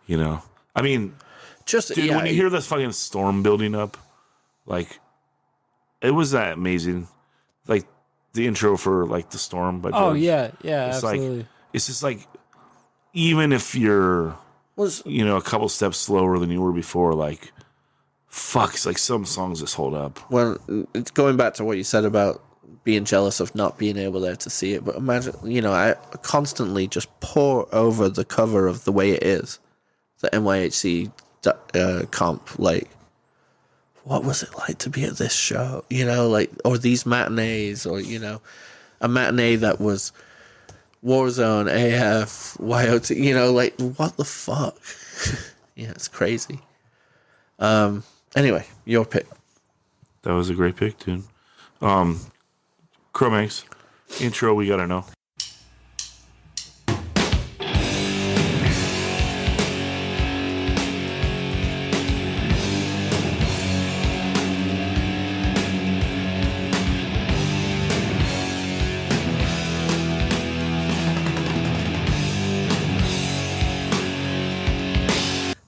You know, I mean, Just dude, when you hear this fucking storm building up, like, it was that amazing. Like, the intro for, like, The Storm by Oh George. yeah, It's absolutely. like, it's just like, even if you're, a couple steps slower than you were before, like, fuck, it's like some songs just hold up. Well, it's going back to what you said about being jealous of not being able there to see it. But imagine, I constantly just pore over the cover of The Way It Is, the NYHC comp. Like, what was it like to be at this show? Or these matinees, or, a matinee that was Warzone, AF, YOT, like, what the fuck? Yeah, it's crazy. Anyway, your pick. That was a great pick, dude. Chromax, intro, we gotta know.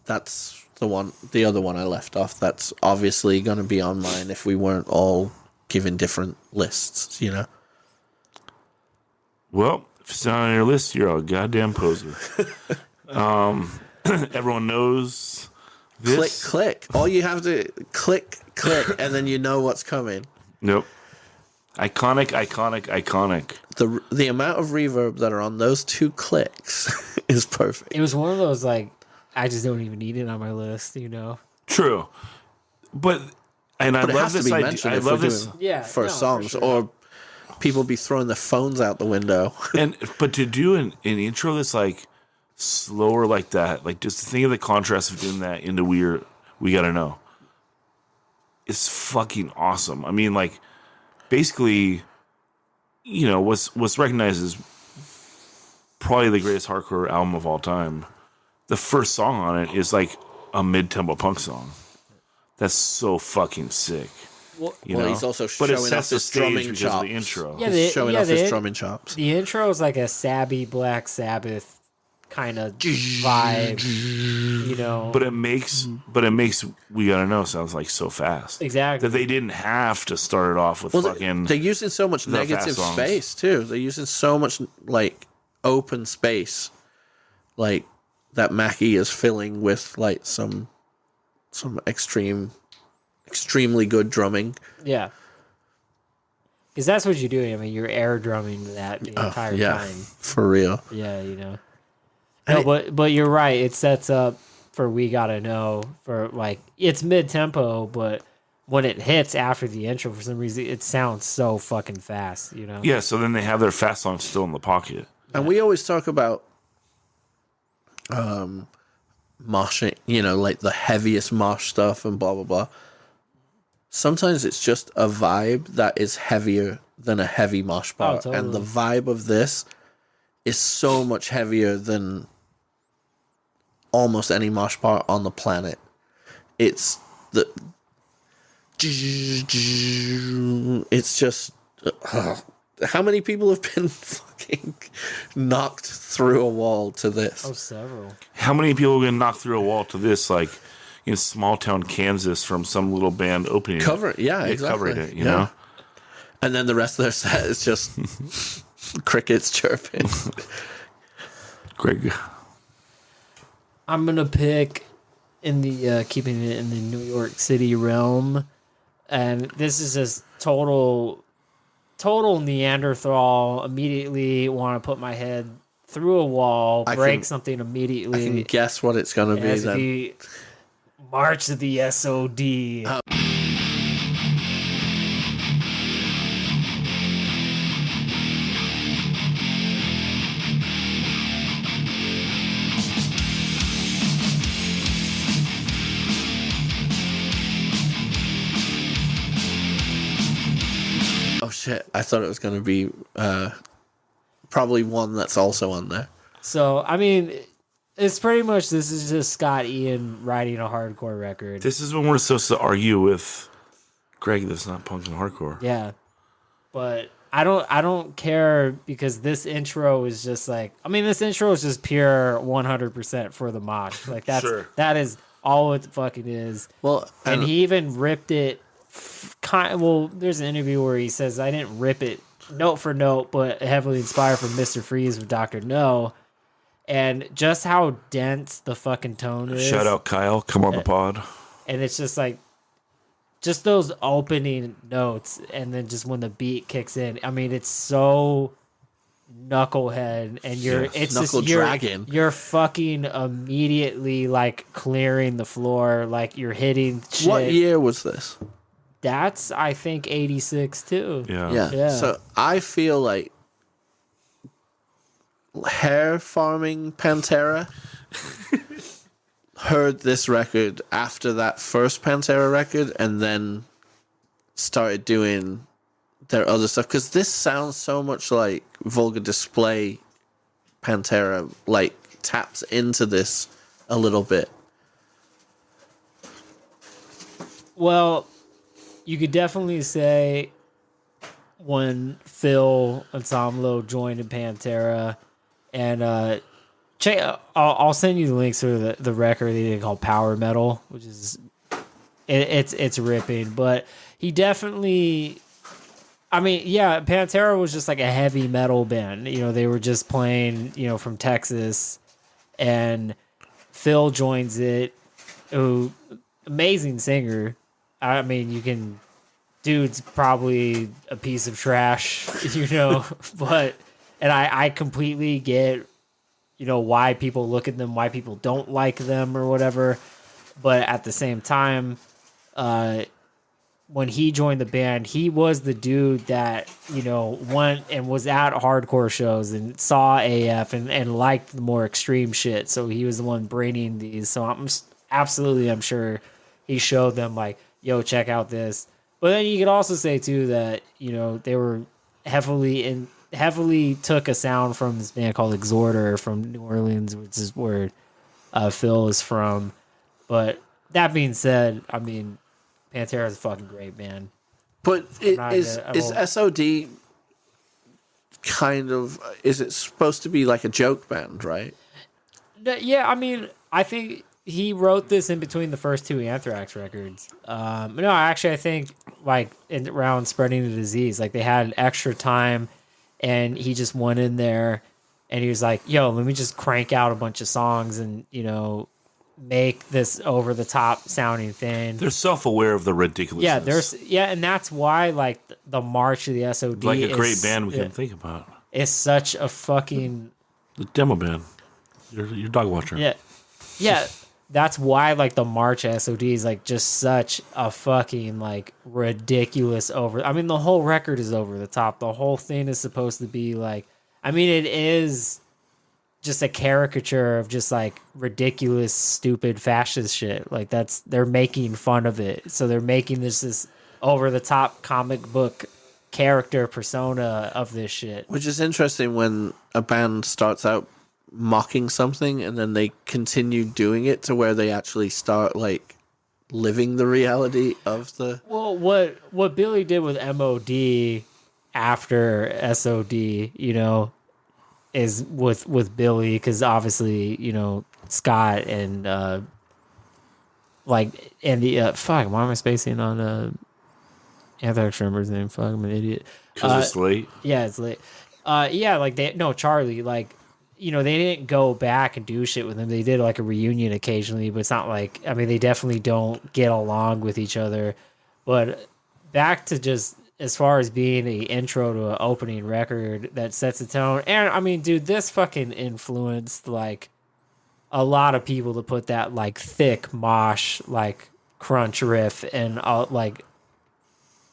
That's the other one I left off. That's obviously going to be on mine if we weren't all given different lists, Well, if it's not on your list, you're a goddamn poser. Everyone knows this. Click. All you have to click, and then you know what's coming. Nope. Iconic. The amount of reverb that are on those 2 clicks is perfect. It was one of those, like, I just don't even need it on my list, True. But I But it love has to this be idea. mentioned I if love we're this. doing Yeah, songs, for sure. or people be throwing their phones out the window. But to do an intro that's like slower like that, like just think of the contrast of doing that into we gotta know. It's fucking awesome. I mean, like, basically, what's recognized as probably the greatest hardcore album of all time. The first song on it is like a mid-tempo punk song. That's so fucking sick. Well, He's also But it showing off sets the his stage drumming because of chops. the intro. Yeah, He's showing off his drumming chops. The intro is like a sabby Black Sabbath kind of vibe, But it makes We Gotta Know sounds like so fast. Exactly. That they didn't have to start it off with fucking. They're using so much the negative fast songs. space too. They're using so much like open space, like that Mackie is filling with like some extremely good drumming. Yeah. Because that's what you're doing. I mean, you're air drumming that the entire time. For real. Yeah, No, but you're right. It sets up for We Gotta Know for like it's mid tempo, but when it hits after the intro, for some reason, it sounds so fucking fast. Yeah, so then they have their fast songs still in the pocket. And we always talk about moshing, like the heaviest mosh stuff and blah blah blah. Sometimes it's just a vibe that is heavier than a heavy mosh part, totally. and the vibe of this is so much heavier than almost any mosh part on the planet. It's just how many people have been fucking knocked through a wall to this? Oh, several. How many people can knock through a wall to this, like in small town Kansas, from some little band opening Cover it, yeah, exactly. Covering it, you know? And then the rest of their set is just crickets chirping. Greg. I'm gonna pick in the keeping it in the New York City realm, and this is just total Neanderthal. Immediately want to put my head through a wall, break something immediately. I can guess what it's gonna It be has to then. be March of the SOD. Oh shit! I thought it was gonna be probably one that's also on there. So I mean, it's pretty much this is just Scott Ian writing a hardcore record. This is when we're supposed to argue with Greg that's not punk and hardcore. Yeah, but I don't care because this intro is just like, I mean, this intro is just pure 100% for the mosh. Like that is all it fucking is. Well, and he even ripped it. There's an interview where he says, I didn't rip it note for note, but heavily inspired from Mr. Freeze with Dr. No. And just how dense the fucking tone is. Shout out Kyle, come on the pod. And it's just like, just those opening notes, and then just when the beat kicks in, I mean, it's so knucklehead, and it's knuckle just dragging. You're fucking immediately like clearing the floor, like you're hitting shit. What year was this? That's I think 86 too. Yeah. So I feel like hair farming Pantera heard this record after that first Pantera record and then started doing their other stuff, because this sounds so much like Vulgar Display. Pantera like taps into this a little bit. Well, you could definitely say when Phil Anselmo joined in Pantera, and I'll send you the links for the record they did called Power Metal, which is it's ripping. But he definitely, I mean, yeah, Pantera was just like a heavy metal band. You know, they were just playing, you know, from Texas, and Phil joins it. Who amazing singer. I mean, dude's probably a piece of trash, you know, but I completely get, you know, why people look at them, why people don't like them or whatever. But at the same time, when he joined the band, he was the dude that, you know, went and was at hardcore shows and saw AF and liked the more extreme shit. So he was the one bringing these. So I'm sure he showed them like, yo, check out this. But then you could also say too that, you know, they were heavily took a sound from this band called Exhorter from New Orleans, which is where Phil is from. But that being said, I mean, Pantera is a fucking great band. But is SOD kind of, is it supposed to be like a joke band, right? Yeah, I mean, I think he wrote this in between the first two Anthrax records. No, actually, I think like around Spreading the Disease, like they had extra time, and he just went in there, and he was like, "Yo, let me just crank out a bunch of songs, and you know, make this over the top sounding thing." They're self-aware of the ridiculousness. And that's why like the March of the SOD, like a great band we can think about. It's such a fucking the demo band. Your dog watcher. Yeah. That's why like the March SOD is like just such a fucking like ridiculous over. I mean, the whole record is over the top. The whole thing is supposed to be like, I mean, it is just a caricature of just like ridiculous, stupid fascist shit. Like they're making fun of it. So they're making this over the top comic book character persona of this shit. Which is interesting when a band starts out mocking something and then they continue doing it to where they actually start like living the reality of the. Well, what Billy did with MOD after SOD, you know, is with Billy, because obviously, you know, Scott and like and the fuck, why am I spacing on Anthrax member's name? Fuck, I'm an idiot. Because it's late. Yeah, it's late. Yeah, like Charlie, like, you know, they didn't go back and do shit with him. They did like a reunion occasionally, but it's not like, I mean, they definitely don't get along with each other. But back to just as far as being an intro to an opening record that sets the tone. And I mean, dude, this fucking influenced like a lot of people to put that like thick mosh, like crunch riff and like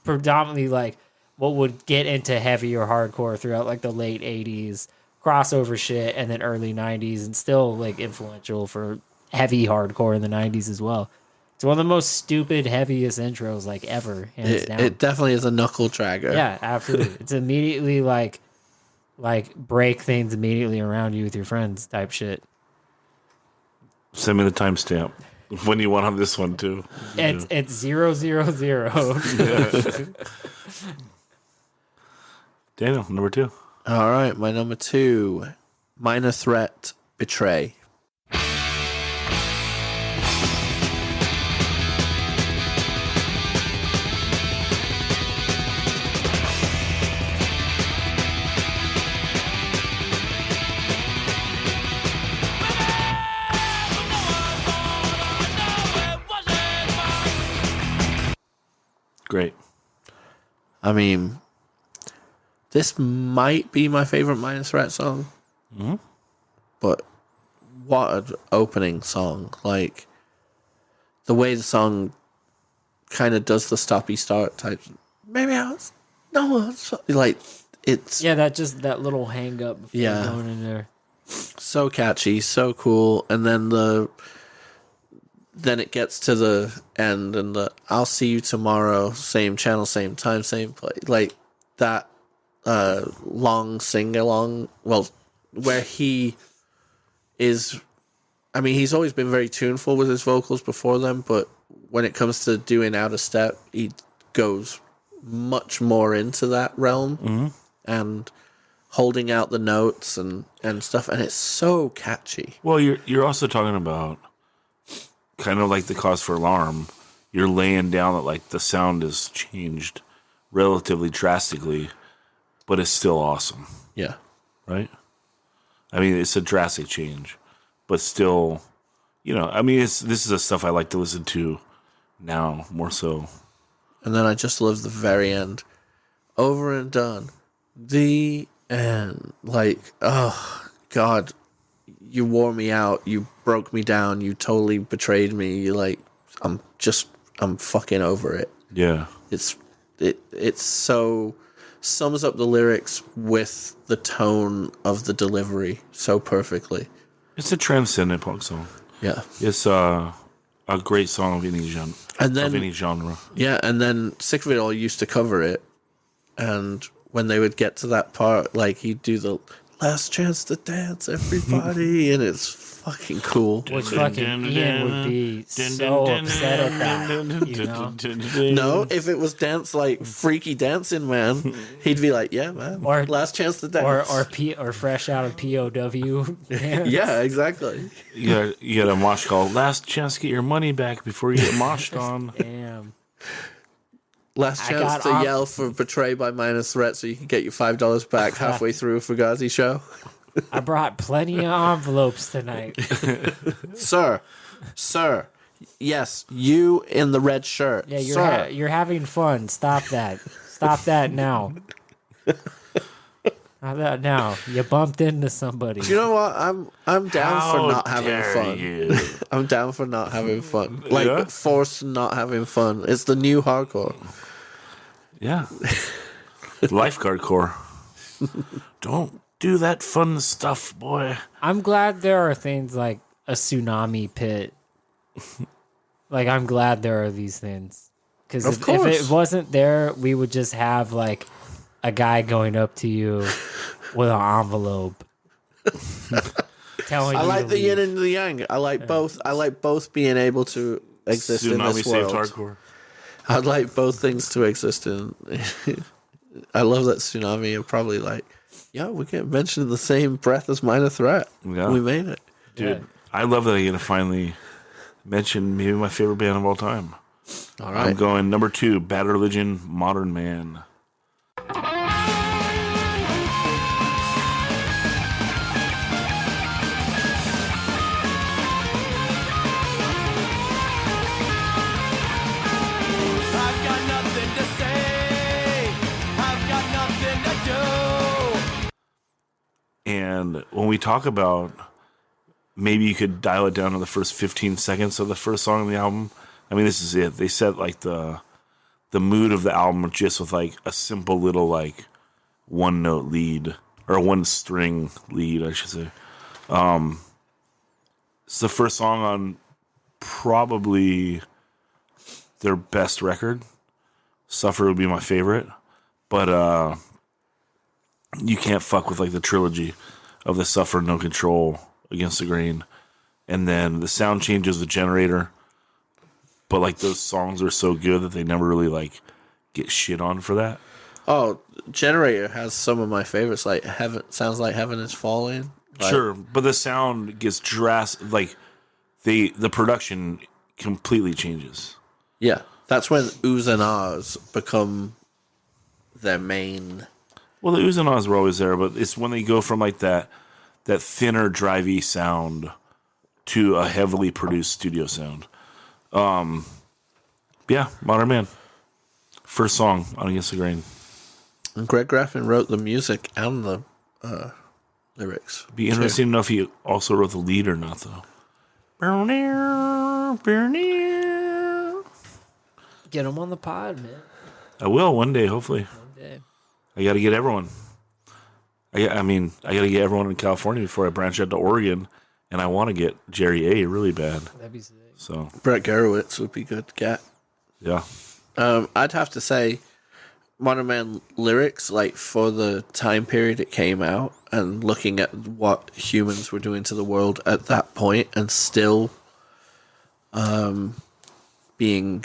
predominantly like what would get into heavier hardcore throughout like the late 80s. Crossover shit, and then early 90s, and still like influential for heavy hardcore in the 90s as well. It's one of the most stupid, heaviest intros like ever, hands down. It definitely is a knuckle dragger. Yeah, absolutely. It's immediately like break things immediately around you with your friends type shit. Send me the timestamp when you want on this one too. It's 000. Daniel, number 2. All right, my number 2, Minor Threat, Betray. Great. I mean, this might be my favorite Minor Threat song. Mm-hmm. But what an opening song. Like, the way the song kind of does the stoppy start type. Maybe I was... No, like, it's... Yeah, that little hang up before going in there. So catchy, so cool. And then it gets to the end and the I'll see you tomorrow, same channel, same time, same place. Like that long sing-along, well, where he is... I mean, he's always been very tuneful with his vocals before them, but when it comes to doing Out of Step, he goes much more into that realm and holding out the notes and stuff, and it's so catchy. Well, you're also talking about kind of like the Cause for Alarm. You're laying down that like the sound has changed relatively drastically, but it's still awesome. Yeah. Right? I mean, it's a drastic change, but still, I mean, this is the stuff I like to listen to now more so. And then I just love the very end. Over and done. The end. Like, oh, God. You wore me out. You broke me down. You totally betrayed me. You like, I'm fucking over it. Yeah. It's so sums up the lyrics with the tone of the delivery so perfectly. It's a transcendent punk song. Yeah. It's a great song of any genre. Yeah, and then Sick of It All used to cover it. And when they would get to that part, like he'd do the last chance to dance, everybody, and it's fucking cool. Which fucking Ian would be so upset at that, No, if it was dance like Freaky Dancing Man, he'd be like, yeah, man, Or last chance to dance. Or fresh out of POW. Yeah, exactly. You got a mosh call. Last chance to get your money back before you get moshed on. Damn. Last chance to yell for Betray by Minor Threat so you can get your $5 back halfway through a Fugazi show. I brought plenty of envelopes tonight. Sir, yes, you in the red shirt. Yeah, you're having fun. Stop that. Stop that now. Stop that now. You bumped into somebody. Do you know what? I'm down for not having fun. You? I'm down for not having fun. Like forced not having fun. It's the new hardcore. Yeah. Lifeguard core. Don't do that fun stuff, boy. I'm glad there are things like a tsunami pit. Like, I'm glad there are these things. Because if it wasn't there, we would just have, like, a guy going up to you with an envelope. Telling I you like to the leave. yin and the yang. I like both. I like both being able to exist in Tsunami this saved world. hardcore. I'd like both things to exist in. I love that Tsunami are probably like, yo, we get mentioned in the same breath as Minor Threat. Yeah. We made it. Dude, I love that I get to finally mention maybe my favorite band of all time. All right. I'm going number 2, Bad Religion, Modern Man. I've got nothing to say. I've got nothing to do. And when we talk about maybe you could dial it down to the first 15 seconds of the first song of the album, I mean, this is it. They set like the mood of the album just with like a simple little like one note lead or one string lead, I should say. It's the first song on probably their best record. Suffer would be my favorite, but you can't fuck with like the trilogy of the Suffer, No Control, Against the Grain, and then the sound changes, the Generator. But like those songs are so good that they never really like get shit on for that. Oh, Generator has some of my favorites. Like Heaven sounds like Heaven is Falling. Like, Sure, but the sound gets drastic. Like the production completely changes. Yeah, that's when oohs and ahs become their main. Well, the oohs and ahs were always there, but it's when they go from like that thinner, drivey sound to a heavily produced studio sound. Yeah, Modern Man. First song on Against the Grain. And Greg Graffin wrote the music and the lyrics. Be interesting to know if he also wrote the lead or not, though. Get them on the pod, man. I will one day, hopefully. One day. I got to get everyone. I got to get everyone in California before I branch out to Oregon, and I want to get Jerry A really bad. That'd be sick. So Brett Gerowitz would be good to get. yeah, I'd have to say, Modern Man lyrics, like for the time period it came out, and looking at what humans were doing to the world at that point, and still being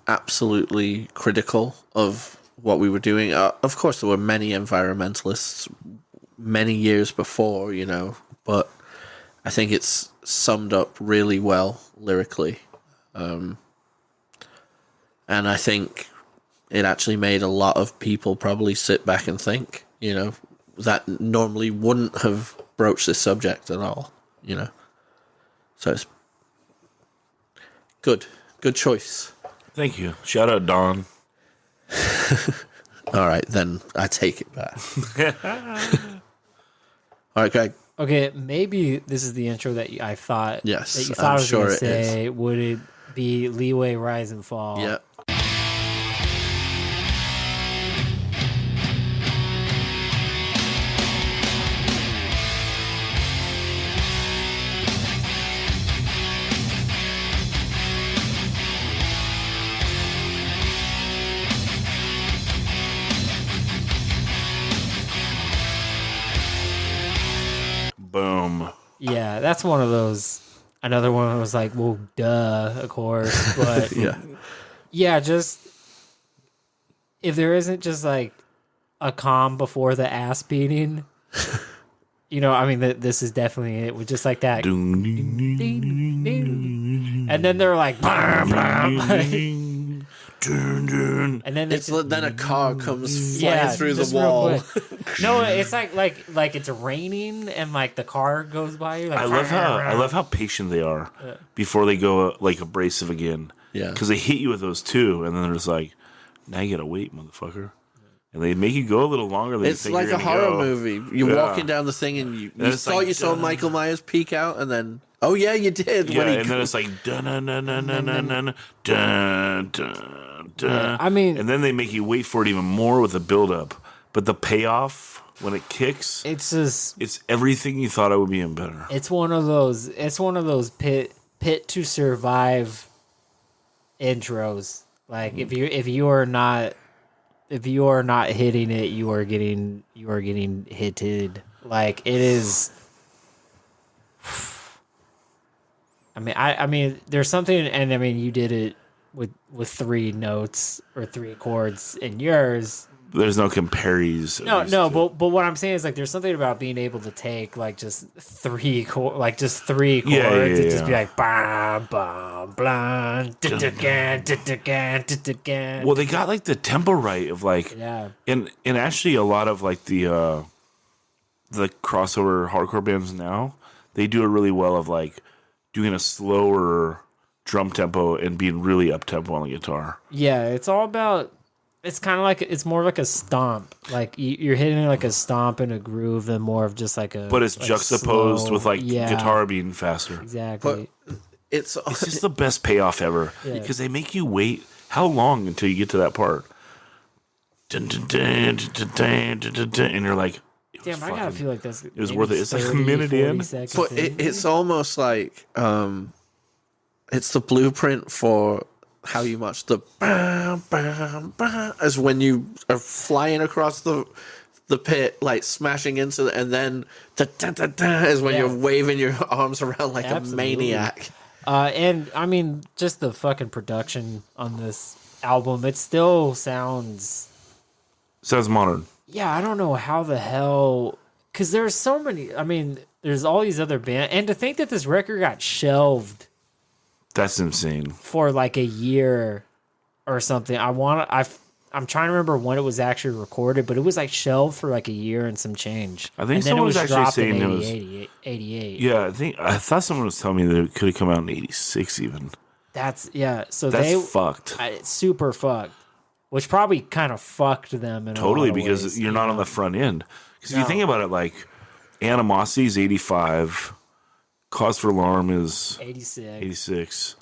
absolutely critical of what we were doing. Of course, there were many environmentalists many years before, but I think it's summed up really well lyrically. And I think it actually made a lot of people probably sit back and think, that normally wouldn't have broached this subject at all, So it's good choice. thank you. Shout out Don. All right, then I take it back. All right, Greg. Okay, maybe this is the intro that I thought. Yes, that you thought I'm I was sure going to it say. Would it be Leeway, Rise and Fall? Yeah. Boom. Yeah, that's one of those. Another one was like, well, duh, of course. But yeah, just if there isn't just like a calm before the ass beating, this is definitely it. With just like that. Ding, And then they're like, blah, blah, blah. dun, dun. And then Then a car comes flying through the just real wall. quick. No, it's like it's raining and like the car goes by you. Like, I love how patient they are before they go like abrasive again. Yeah. Because they hit you with those too, and then they're just like, now you gotta wait, motherfucker. And they make you go a little longer than you It's think like you're a gonna horror go. movie. You're Yeah. walking down the thing and you it's thought like, you saw dun. Michael Myers peek out, and then yeah, you did. Yeah, when he and then it's like dun dun dun dun dun dun dun dun dun dun. I mean- and then they make you wait for it even more with the build up. But the payoff when it kicks, it's just it's everything you thought it would be and better. it's one of those pit to survive intros. Like if you are not hitting it, you are getting hitted. Like it is. I mean, there's something, and I mean, you did it with 3 notes or 3 chords in yours. There's no compares. No, but what I'm saying is like there's something about being able to take like just 3 chords, and just be like bam bam blah again. Well, they got like the tempo right of like Yeah. and actually a lot of like the crossover hardcore bands now, they do it really well of like doing a slower drum tempo and being really up tempo on the guitar. Yeah, it's all about. It's kind of like it's more like a stomp. Like you're hitting it like a stomp and a groove, than more of just like a. But it's like juxtaposed slow- with like yeah, guitar being faster. Exactly. But it's It's just the best payoff ever because they make you wait how long until you get to that part. Dun, dun, dun, dun, dun, dun, dun, dun, dun, and you're like, Damn, I gotta feel like that's. It was worth it. It's like a minute in. but it's almost like it's the blueprint for how you match the bam bam bam as when you are flying across the pit, like smashing into it, and then da, da, da, da, is when Yeah. you're waving your arms around like Absolutely. a maniac. And I mean, just the fucking production on this album, it still sounds Sounds modern. Yeah, I don't know how the hell, because there's so many. I mean, there's all these other bands, and to think that this record got shelved That's insane. for like a year or something. I'm trying to remember when it was actually recorded, but it was like shelved for like a year and some change. I think and then someone it was was actually dropped saying in it was 88. Yeah, I thought someone was telling me that it could have come out in '86 even. That's yeah. So That's fucked. It's super fucked, which probably kind of fucked them in Totally, a lot of because ways, you're not on the front end. Because if you No. think about it, like Animosity is '85, Cause for Alarm is 86. '86.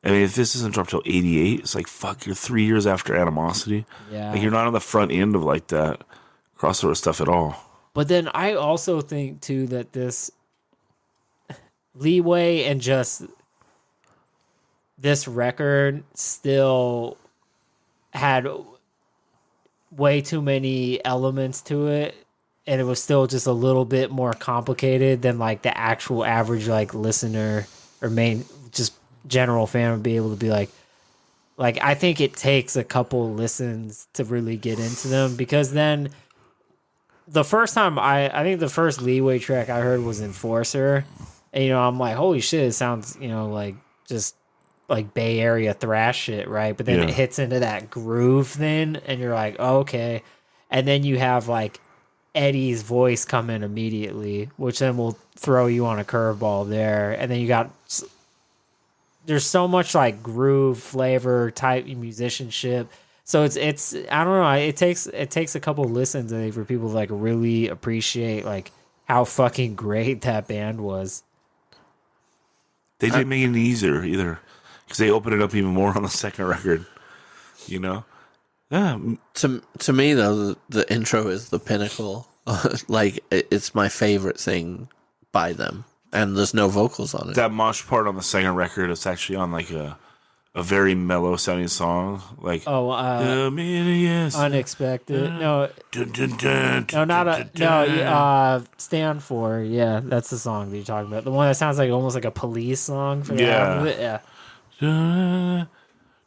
I mean, if this doesn't drop till '88, it's like fuck. You're 3 years after Animosity. Yeah. Like you're not on the front end of like that crossover stuff at all. But then I also think too that this leeway and just this record still had way too many elements to it, and it was still just a little bit more complicated than like the actual average like listener or main just general fan would be able to be like I think it takes a couple listens to really get into them, because then the first time I think the first Leeway track I heard was Enforcer, and I'm like, holy shit, it sounds like just like Bay Area thrash shit, right? But then it hits into that groove thing, and you're like, oh, okay. And then you have like Eddie's voice come in immediately, which then will throw you on a curveball there. And then there's so much like groove flavor type musicianship. So it's I don't know. It takes a couple listens, I think, for people to like really appreciate like how fucking great that band was. They didn't make it easier either, because they opened it up even more on the second record. Yeah. To me though, the intro is the pinnacle. Like it's my favorite thing by them, and there's no vocals on it. That mosh part on the second record is actually on like a very mellow sounding song, like yes. Unexpected. No, Dun, dun, dun, no, not dun, a dun, dun. no. Stand for, yeah, that's the song that you're talking about. The one that sounds like almost like a Police song for the album of it. Yeah. Dun,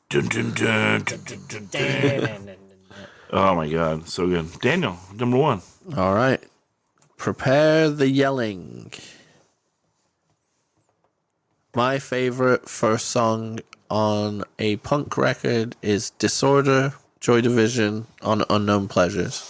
dun, dun, dun, dun, dun, dun. Oh my god, so good. Daniel, number one. All right, prepare the yelling. My favorite first song on a punk record is Disorder, Joy Division on Unknown Pleasures.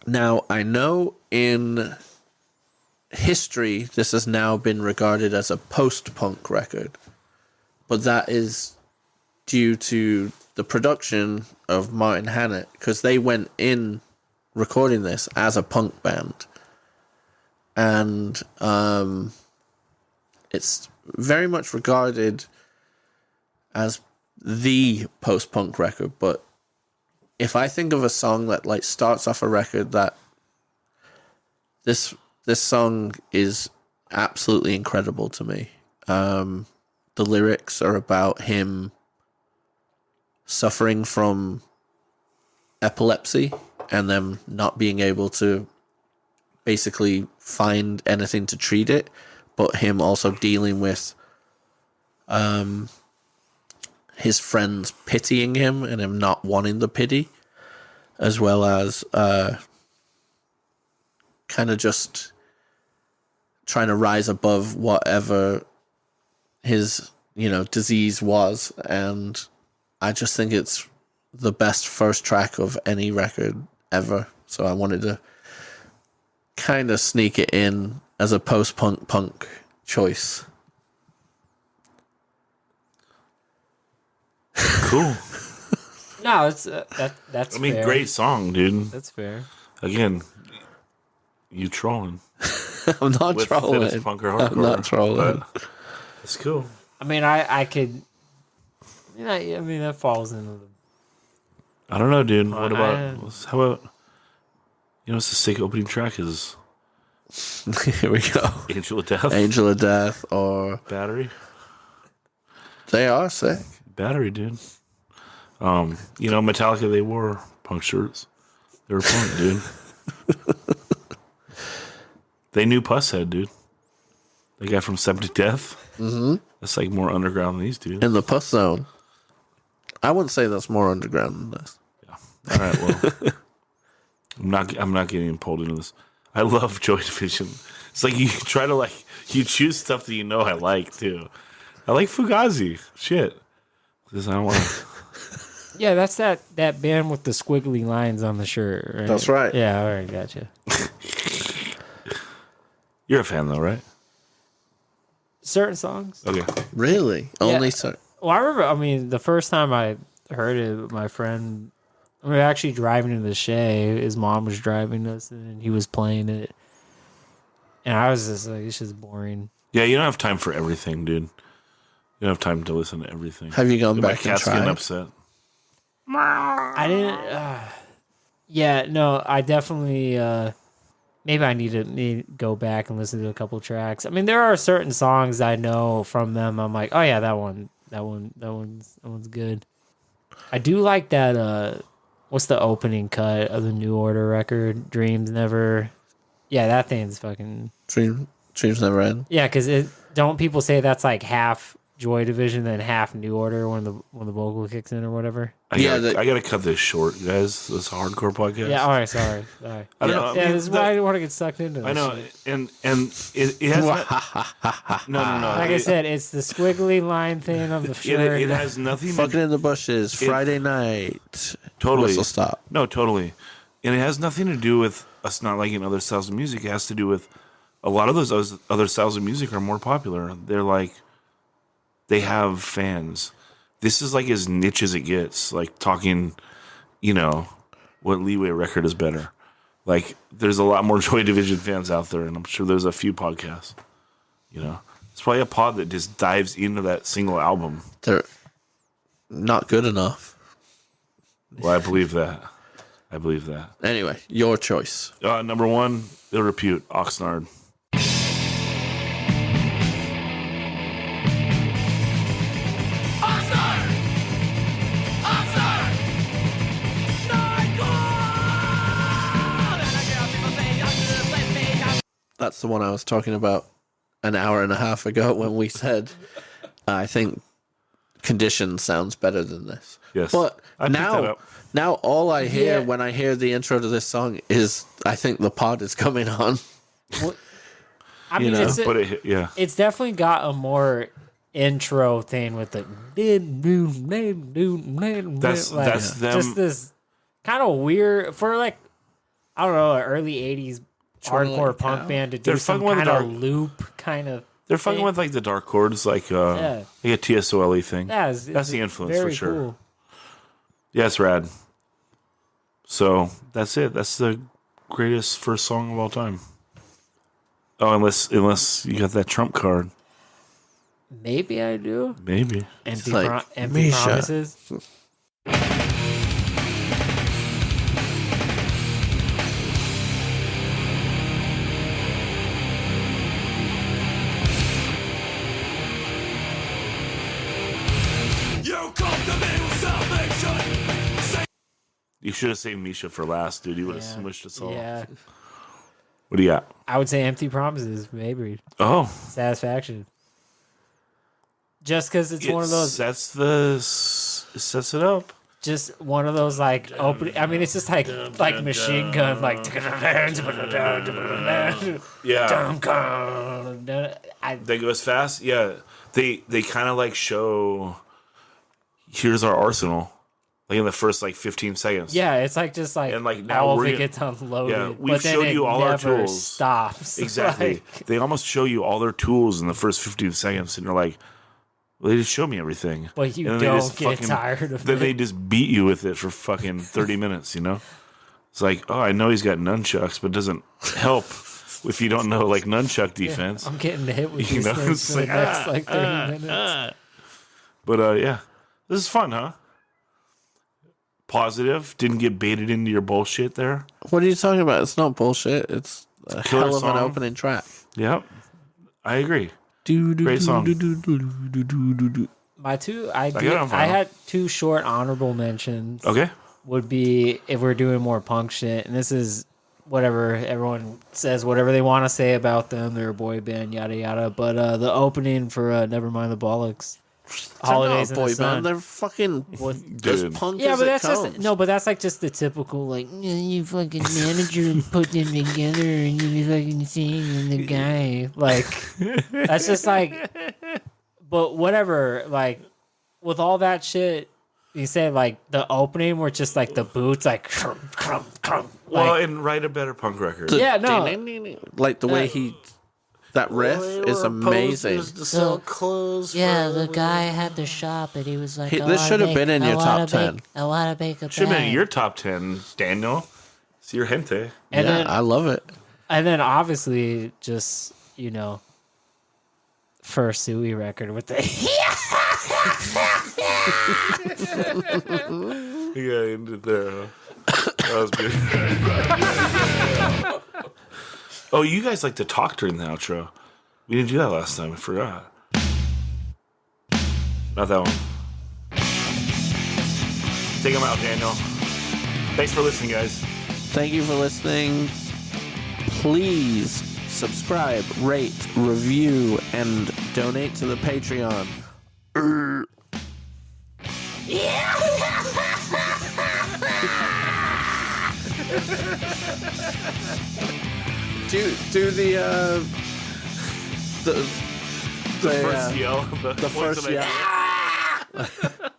Now, I know in history this has now been regarded as a post-punk record, but that is due to the production of Martin Hannett, because they went in recording this as a punk band, and it's very much regarded as the post-punk record. But if I think of a song that like starts off a record, that this song is absolutely incredible to me. The lyrics are about him suffering from epilepsy and them not being able to basically find anything to treat it, but him also dealing with his friends pitying him and him not wanting the pity, as well as kind of just trying to rise above whatever his disease was. And I just think it's the best first track of any record ever, so I wanted to kind of sneak it in as a post-punk choice. Cool. No, it's that's. I mean, fair. great song, dude. That's fair. Again, you trolling. I'm not With trolling. Finnish punk or hardcore, I'm not trolling. but it's cool. I mean, I could. I mean, that falls into the. I don't know, dude. What I- about, how about, what's the sick opening track is Here we go. Angel of Death? Angel of Death, or Battery? they are sick. Battery, dude. You know, Metallica, they wore punk shirts. They were punk, dude. They knew Pusshead, dude. The guy from Septic Death. Mm-hmm. That's like more underground than these dudes. In the Puss Zone. I wouldn't say that's more underground than this. All right, well, I'm not getting pulled into this. I love Joy Division. It's like you try to you choose stuff that you know I like too. I like Fugazi. Shit, because I don't want to. Yeah, that's that band with the squiggly lines on the shirt. Right? That's right. Yeah, all right, gotcha. You're a fan though, right? Certain songs. Okay. Really? Only so. Well, I remember. I mean, the first time I heard it, my friend. We were actually driving to the Shea. His mom was driving us, and he was playing it. And I was just like, "It's just boring." Yeah, you don't have time for everything, dude. You don't have time to listen to everything. Have you gone My back and cat's getting tried? upset. I didn't. Yeah, no, I definitely. Maybe I need to go back and listen to a couple tracks. I mean, there are certain songs I know from them. I'm like, oh yeah, that one's good. I do like that. What's the opening cut of the New Order record? Dreams Never. Yeah, that thing's fucking. Dreams Never End. Yeah, because don't people say that's like half Joy Division then half New Order when the vocal kicks in or whatever? I gotta cut this short, guys. This hardcore podcast. Yeah, all right, sorry. I don't know. Yeah, this is why I didn't want to get sucked into this. I know, shit. and it has no. Like I said, it's the squiggly line thing on the shirt. It has nothing. Fucking in the bushes. Friday night. Totally. Whistle stop. No, totally. And it has nothing to do with us not liking other styles of music. It has to do with a lot of those other styles of music are more popular. They're like, they have fans. This is like as niche as it gets. Like talking, what Leeway record is better. Like there's a lot more Joy Division fans out there, and I'm sure there's a few podcasts. It's probably a pod that just dives into that single album. They're not good enough. Well, I believe that. Anyway, your choice. Number one, Ill Repute, Oxnard. That's the one I was talking about an hour and a half ago when we said, I think Condition sounds better than this. Yes. But I picked that up. now all I hear Yeah. when I hear the intro to this song is, I think the pod is coming on. I mean, know, it's definitely got a more intro thing with the That's them. Just this kind of weird for like, I don't know, an early '80s hardcore punk band to do They're some fucking with kind of dark- loop kind of. They're fucking with like the dark chords, like a TSOLE thing. Yeah, that's the influence for very sure. cool. Yeah, it's rad. So that's it. That's the greatest first song of all time. Oh, unless you got that Trump card. Maybe I do. Maybe. Empty, like, empty Misha. promises. You should have saved Misha for last, dude. You would have smushed us all. Yeah, What do you got? I would say empty promises. Maybe Oh, Satisfaction. Just because it's one of those. sets it up. Just one of those like opening. I mean, it's just like Machine Gun, like. Yeah. I, They go as fast. Yeah. They kind of like show. Here's our arsenal. Like in the first 15 seconds. yeah, it's like just like, And, now all we're of it gonna- gets unloaded. Yeah, we've but then showed it you all our never tools. Stops Exactly. Like, They almost show you all their tools in the first 15 seconds, and you're like, well, they just showed me everything. But you And then they don't just get tired of Then it. they just beat you with it for fucking 30 minutes, It's like, oh, I know he's got nunchucks, but it doesn't help if you don't know, nunchuck defense. I'm getting hit with You these know, things it's for the like, next 30 minutes. But, yeah. This is fun, huh? Positive. Didn't get baited into your bullshit there. What are you talking about? It's not bullshit. It's a killer hell of an song. opening track. Yep. I agree. Great song. My two, got it on I vinyl. had two short honorable mentions. Okay. Would be if we're doing more punk shit, and this is whatever everyone says, whatever they want to say about them, they're a boy band, yada yada. But the opening for Nevermind the Bollocks, Holidays in boy the Sun. band. They're fucking Dude. as punk Yeah, as but it that's comes. just no, but that's like just the typical like you fucking manager put them together and you fucking sing and the guy like that's just like, but whatever. Like with all that shit, you say like the opening where it's just like the boots like Well, like, and write a better punk record. yeah, no, Like the way he, that riff is amazing. sell clothes. Yeah, the guy had the shop, and he was like, This should have been in your top 10. I want to make a Should have been bag. in your top 10, Daniel. It's your gente. and Yeah, then I love it. and then obviously just first Suey record with the Yeah, ended there. Huh? That was good. Oh, you guys like to talk during the outro. We didn't do that last time. I forgot. Not that one. Take them out, Daniel. Thanks for listening, guys. Thank you for listening. Please subscribe, rate, review, and donate to the Patreon. do the First yell. the first yell.